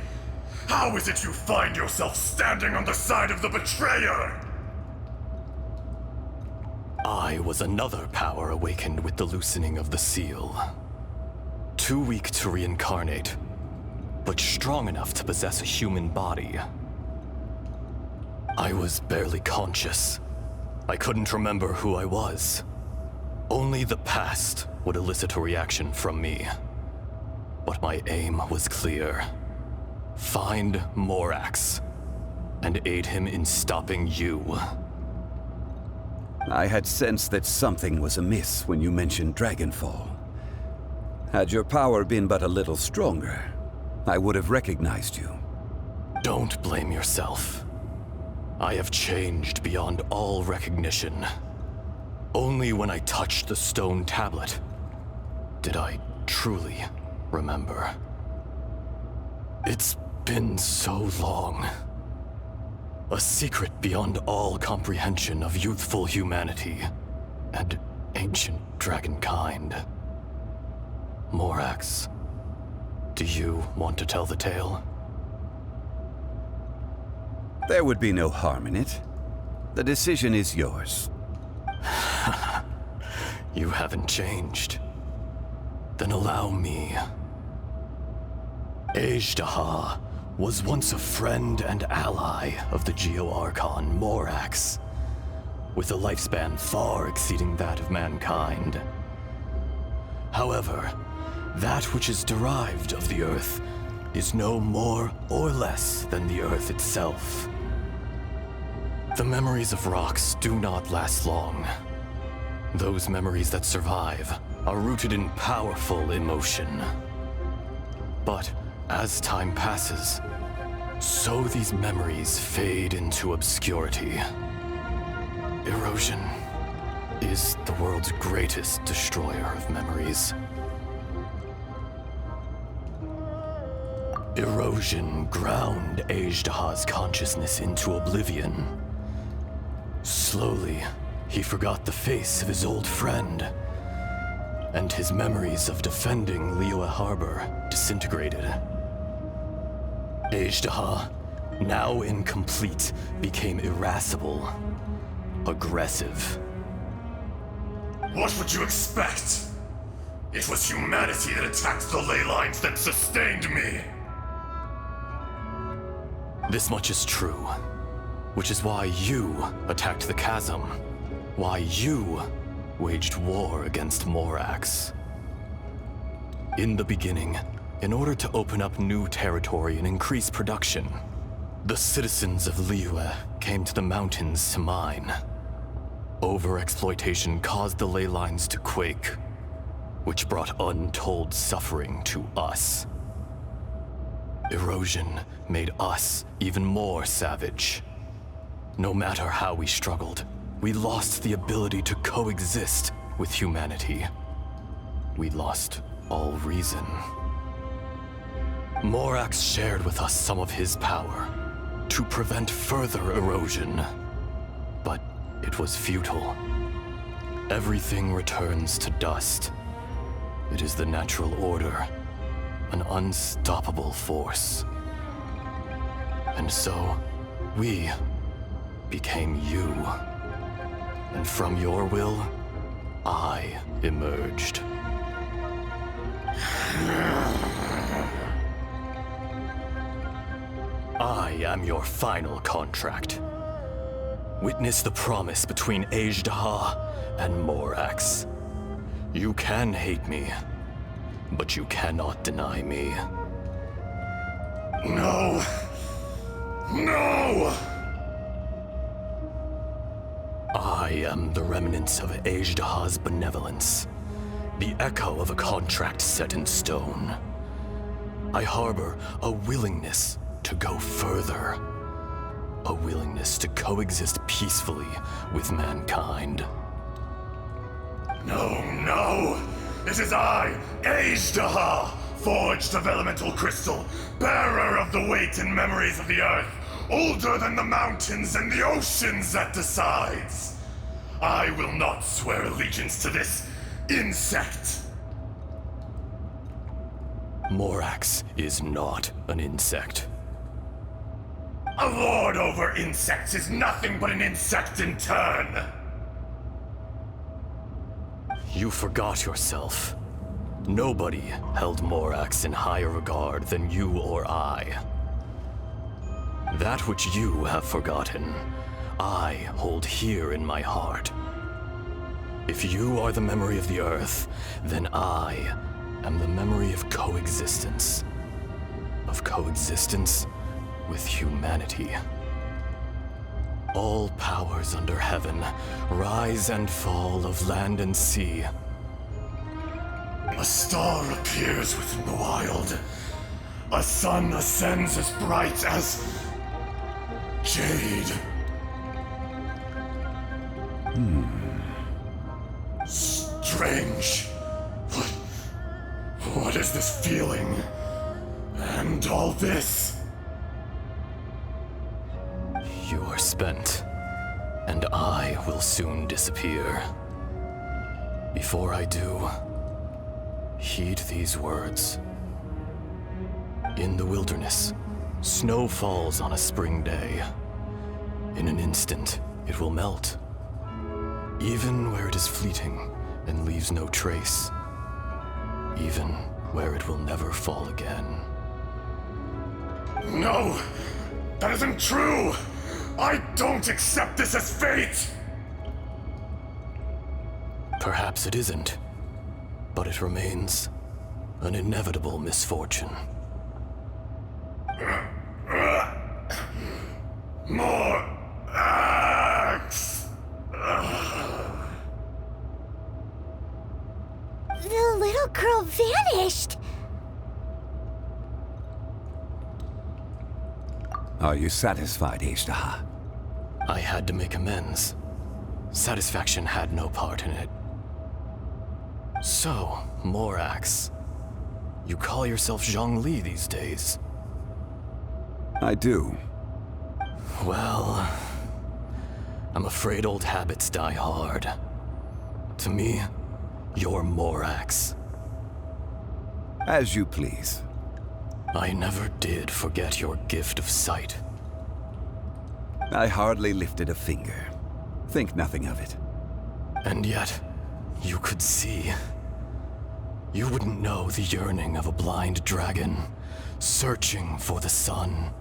how is it you find yourself standing on the side of the betrayer? I was another power awakened with the loosening of the seal. Too weak to reincarnate, but strong enough to possess a human body. I was barely conscious. I couldn't remember who I was. Only the past would elicit a reaction from me. But my aim was clear. Find Morax, and aid him in stopping you. I had sensed that something was amiss when you mentioned Dragonfall. Had your power been but a little stronger, I would have recognized you. Don't blame yourself. I have changed beyond all recognition. Only when I touched the stone tablet did I truly remember. It's been so long. A secret beyond all comprehension of youthful humanity and ancient dragonkind. Morax, do you want to tell the tale? There would be no harm in it. The decision is yours. You haven't changed. Then allow me. Ajdaha was once a friend and ally of the Geo-Archon Morax, with a lifespan far exceeding that of mankind. However, that which is derived of the Earth is no more or less than the Earth itself. The memories of rocks do not last long. Those memories that survive are rooted in powerful emotion. But as time passes, so these memories fade into obscurity. Erosion is the world's greatest destroyer of memories. Erosion ground Ajdaha's consciousness into oblivion. Slowly, he forgot the face of his old friend, and his memories of defending Liyue Harbor disintegrated. Ajdaha, now incomplete, became irascible, aggressive. What would you expect? It was humanity that attacked the ley lines that sustained me. This much is true, which is why you attacked the chasm, why you waged war against Morax. In the beginning, in order to open up new territory and increase production, the citizens of Liyue came to the mountains to mine. Overexploitation caused the ley lines to quake, which brought untold suffering to us. Erosion made us even more savage. No matter how we struggled, we lost the ability to coexist with humanity. We lost all reason. Morax shared with us some of his power to prevent further erosion, but it was futile. Everything returns to dust. It is the natural order, an unstoppable force. And so, we became you. And from your will, I emerged. I am your final contract. Witness the promise between Ajdaha and Morax. You can hate me, but you cannot deny me. No! No! I am the remnants of Ajdaha's benevolence, the echo of a contract set in stone. I harbor a willingness to go further, a willingness to coexist peacefully with mankind. No, no! It is I, Ajdaha, forged of elemental crystal, bearer of the weight and memories of the earth, older than the mountains and the oceans that decides. I will not swear allegiance to this insect. Morax is not an insect. A lord over insects is nothing but an insect in turn. You forgot yourself. Nobody held Morax in higher regard than you or I. That which you have forgotten, I hold here in my heart. If you are the memory of the earth, then I am the memory of coexistence. Of coexistence with humanity. All powers under heaven, rise and fall of land and sea. A star appears within the wild. A sun ascends as bright as jade. Strange. What is this feeling? And all this? You are spent, and I will soon disappear. Before I do, heed these words. In the wilderness, snow falls on a spring day. In an instant, it will melt. Even where it is fleeting and leaves no trace. Even where it will never fall again. No! That isn't true! I don't accept this as fate! Perhaps it isn't, but it remains an inevitable misfortune. More axe! The little girl vanished! Are you satisfied, Ajdaha? I had to make amends. Satisfaction had no part in it. So, Morax, you call yourself Zhongli these days? I do. Well, I'm afraid old habits die hard. To me, you're Morax. As you please. I never did forget your gift of sight. I hardly lifted a finger. Think nothing of it. And yet, you could see. You wouldn't know the yearning of a blind dragon, searching for the sun.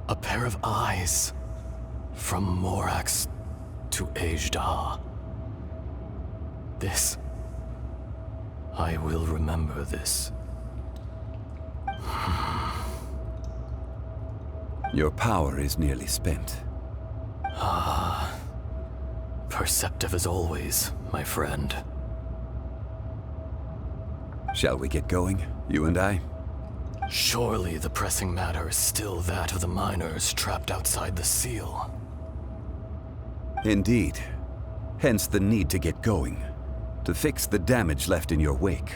A pair of eyes, from Morax to Ajdaha. This, I will remember this. Your power is nearly spent. Perceptive as always, my friend. Shall we get going, you and I? Surely the pressing matter is still that of the miners trapped outside the seal. Indeed. Hence the need to get going. To fix the damage left in your wake.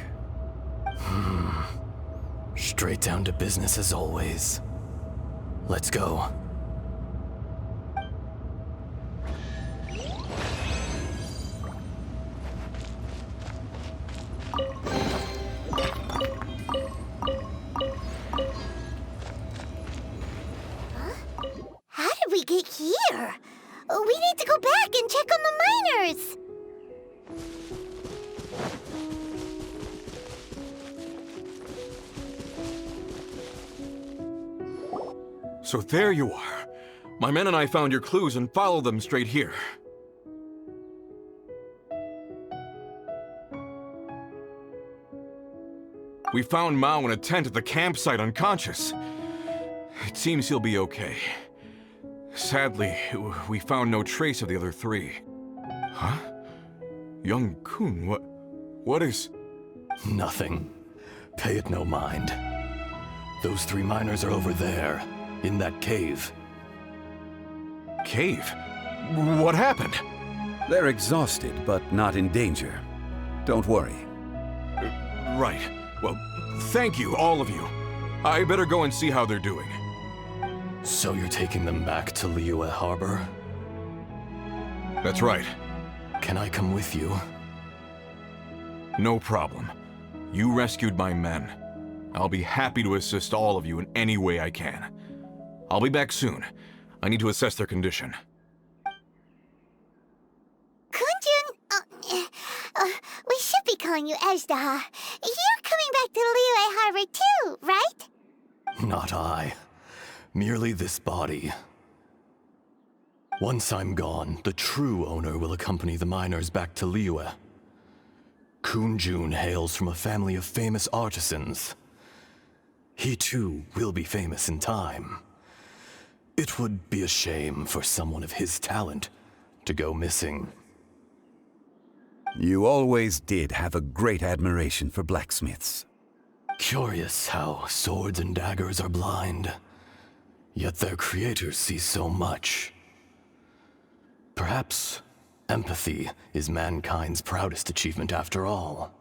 Straight down to business as always. Let's go. How did we get here? We need to go back and check on the miners! So there you are. My men and I found your clues and followed them straight here. We found Mao in a tent at the campsite unconscious. It seems he'll be okay. Sadly, we found no trace of the other three. Huh? Young Kun, what is... Nothing. Pay it no mind. Those 3 miners are over there, in that cave. Cave? What happened? They're exhausted, but not in danger. Don't worry. Right. Well, thank you, all of you. I better go and see how they're doing. So you're taking them back to Liyue Harbor? That's right. Can I come with you? No problem. You rescued my men. I'll be happy to assist all of you in any way I can. I'll be back soon. I need to assess their condition. Kunjun, we should be calling you Ezdaha. You're coming back to Liyue Harbor too, right? Not I. Merely this body. Once I'm gone, the true owner will accompany the miners back to Liyue. Kunjun hails from a family of famous artisans. He too will be famous in time. It would be a shame for someone of his talent to go missing. You always did have a great admiration for blacksmiths. Curious how swords and daggers are blind, yet their creators see so much. Perhaps empathy is mankind's proudest achievement after all.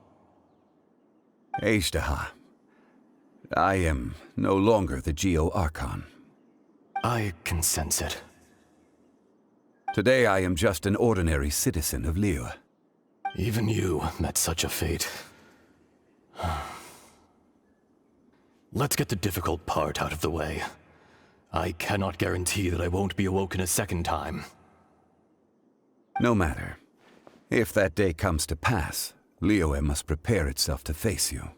Ezdaha, I am no longer the Geo-Archon. I can sense it. Today I am just an ordinary citizen of Liyue. Even you met such a fate. Let's get the difficult part out of the way. I cannot guarantee that I won't be awoken a second time. No matter. If that day comes to pass, Liyue must prepare itself to face you.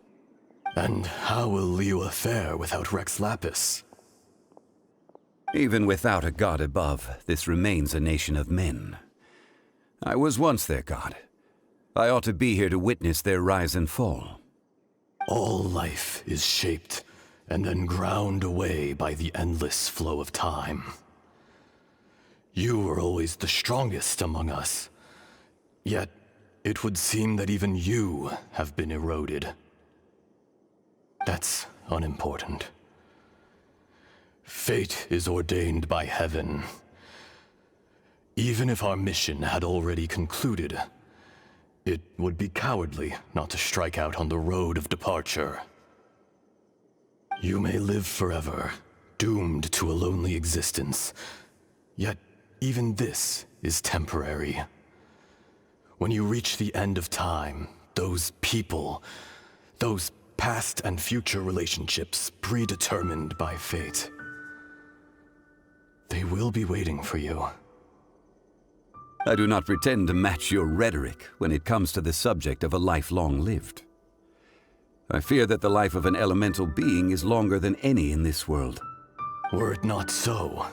And how will Liyue fare without Rex Lapis? Even without a god above, this remains a nation of men. I was once their god. I ought to be here to witness their rise and fall. All life is shaped and then ground away by the endless flow of time. You were always the strongest among us, yet it would seem that even you have been eroded. That's unimportant. Fate is ordained by heaven. Even if our mission had already concluded, it would be cowardly not to strike out on the road of departure. You may live forever, doomed to a lonely existence, yet even this is temporary. When you reach the end of time, those people, those past and future relationships predetermined by fate, they will be waiting for you. I do not pretend to match your rhetoric when it comes to the subject of a life long lived. I fear that the life of an elemental being is longer than any in this world. Were it not so,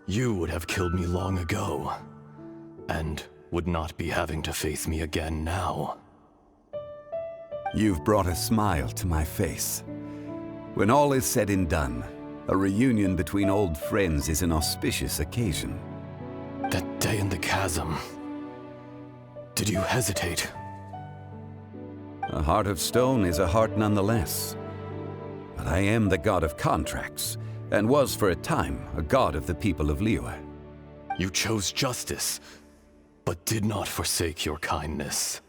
you would have killed me long ago, and would not be having to face me again now. You've brought a smile to my face. When all is said and done, a reunion between old friends is an auspicious occasion. That day in the chasm, did you hesitate? A heart of stone is a heart nonetheless. But I am the god of contracts, and was for a time a god of the people of Liyue. You chose justice, but did not forsake your kindness.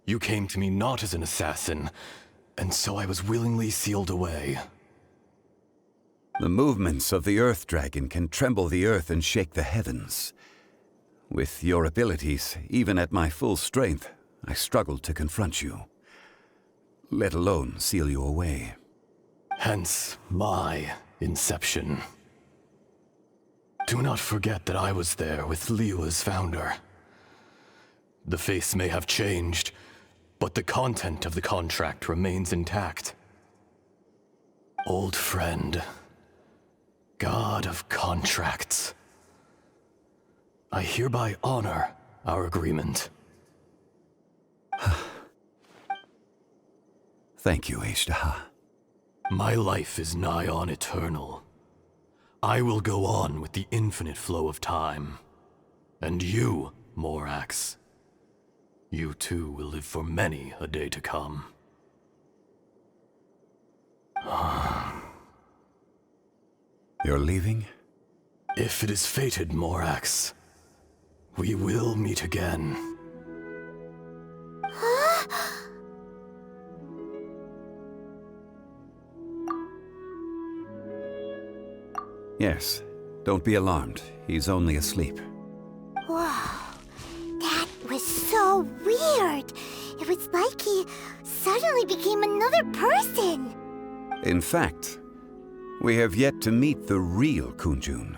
You came to me not as an assassin, and so I was willingly sealed away. The movements of the Earth Dragon can tremble the earth and shake the heavens. With your abilities, even at my full strength, I struggled to confront you, let alone seal you away. Hence my inception. Do not forget that I was there with Liyue's founder. The face may have changed, but the content of the contract remains intact. Old friend, God of contracts. I hereby honor our agreement. Thank you, Ishtaha. My life is nigh on eternal. I will go on with the infinite flow of time. And you, Morax, you too will live for many a day to come. You're leaving? If it is fated, Morax, we will meet again. Yes. Don't be alarmed. He's only asleep. Whoa. That was so weird. It was like he suddenly became another person. In fact, we have yet to meet the real Kunjun.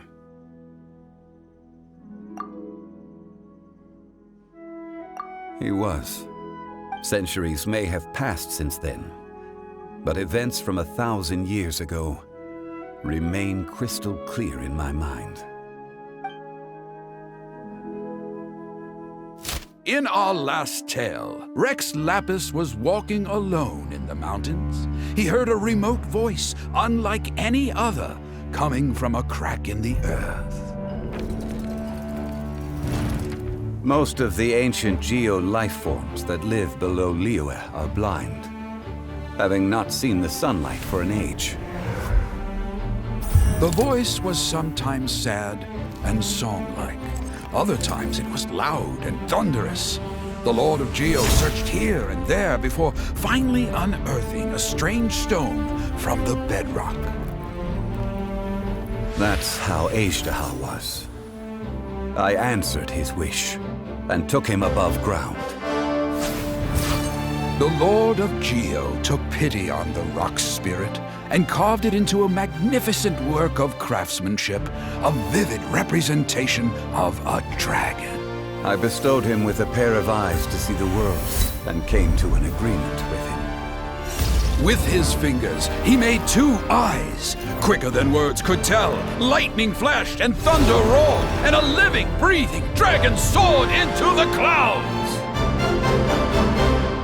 He was. Centuries may have passed since then, but events from 1,000 years ago remain crystal clear in my mind. In our last tale, Rex Lapis was walking alone in the mountains. He heard a remote voice, unlike any other, coming from a crack in the earth. Most of the ancient geo-life forms that live below Liyue are blind, having not seen the sunlight for an age. The voice was sometimes sad and song-like. Other times it was loud and thunderous. The Lord of Geo searched here and there before finally unearthing a strange stone from the bedrock. That's how Ishtaha was. I answered his wish and took him above ground. The Lord of Geo took pity on the rock spirit and carved it into a magnificent work of craftsmanship, a vivid representation of a dragon. I bestowed him with a pair of eyes to see the world and came to an agreement with him. With his fingers, he made 2 eyes, quicker than words could tell. Lightning flashed and thunder roared, and a living, breathing dragon soared into the clouds.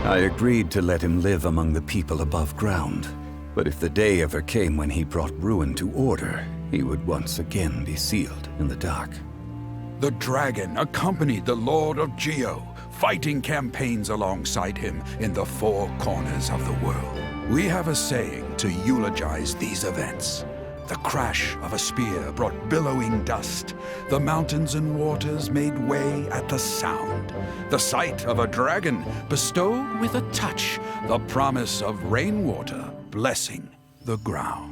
I agreed to let him live among the people above ground. But if the day ever came when he brought ruin to order, he would once again be sealed in the dark. The dragon accompanied the Lord of Geo, fighting campaigns alongside him in the 4 corners of the world. We have a saying to eulogize these events. The crash of a spear brought billowing dust. The mountains and waters made way at the sound. The sight of a dragon bestowed with a touch the promise of rainwater blessing the ground.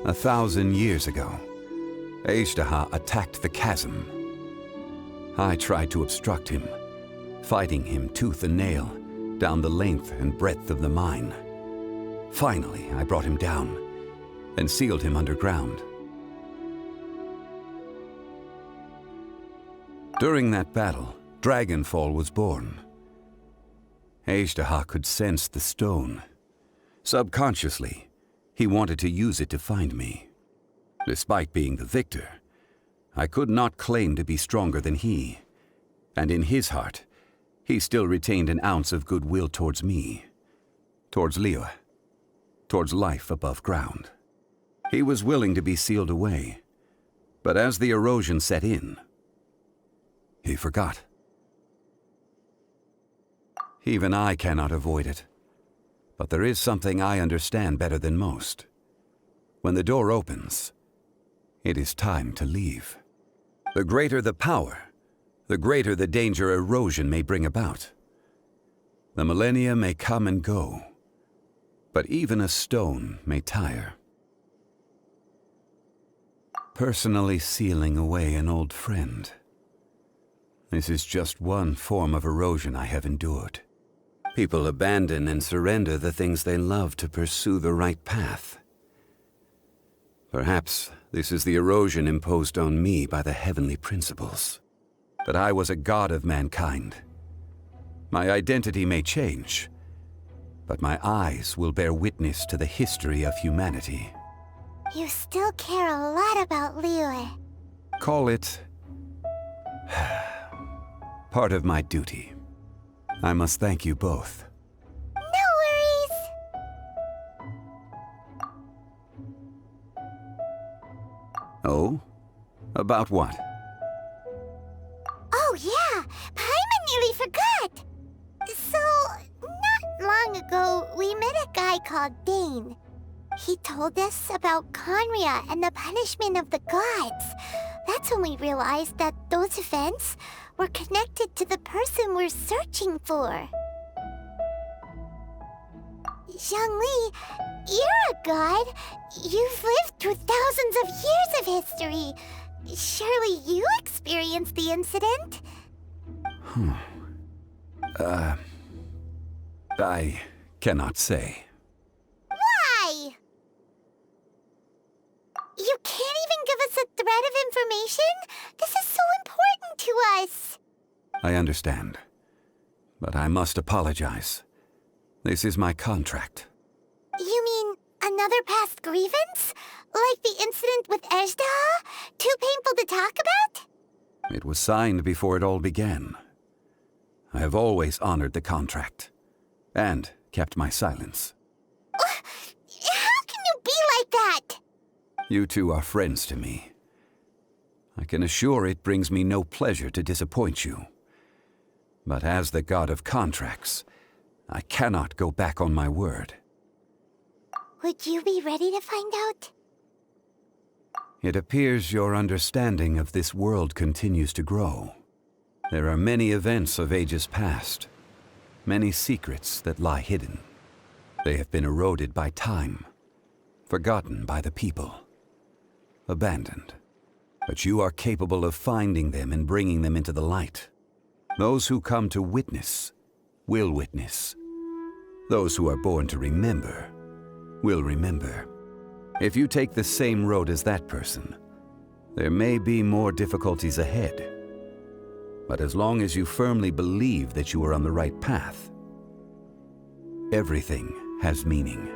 A 1,000 years ago, Ishtaha attacked the chasm. I tried to obstruct him, fighting him tooth and nail down the length and breadth of the mine. Finally, I brought him down and sealed him underground. During that battle, Dragonfall was born. Ishtaha could sense the stone. Subconsciously, he wanted to use it to find me. Despite being the victor, I could not claim to be stronger than he, and in his heart, he still retained an ounce of goodwill towards me, towards Liyue, towards life above ground. He was willing to be sealed away, but as the erosion set in, he forgot. Even I cannot avoid it, but there is something I understand better than most. When the door opens, it is time to leave. The greater the power, the greater the danger erosion may bring about. The millennia may come and go, but even a stone may tire. Personally sealing away an old friend. This is just one form of erosion I have endured. People abandon and surrender the things they love to pursue the right path. Perhaps this is the erosion imposed on me by the heavenly principles. That I was a god of mankind. My identity may change, but my eyes will bear witness to the history of humanity. You still care a lot about Liyue. Call it part of my duty. I must thank you both. No worries. Oh? About what? Oh yeah, Paimon nearly forgot. So, not long ago, we met a guy called Dane. He told us about Conria and the punishment of the gods. That's when we realized that those events were connected to the person we're searching for. Zhongli, you're a god. You've lived through thousands of years of history. Surely you experienced the incident? I cannot say. Why? You can't even give us a thread of information? This is so important to us. I understand. But I must apologize. This is my contract. You mean another past grievance? Like the incident with Ejdaha? Too painful to talk about? It was signed before it all began. I have always honored the contract. And kept my silence. How can you be like that? You two are friends to me. I can assure it brings me no pleasure to disappoint you. But as the god of contracts, I cannot go back on my word. Would you be ready to find out? It appears your understanding of this world continues to grow. There are many events of ages past, many secrets that lie hidden. They have been eroded by time, forgotten by the people, abandoned. But you are capable of finding them and bringing them into the light. Those who come to witness will witness. Those who are born to remember will remember. If you take the same road as that person, there may be more difficulties ahead. But as long as you firmly believe that you are on the right path, everything has meaning.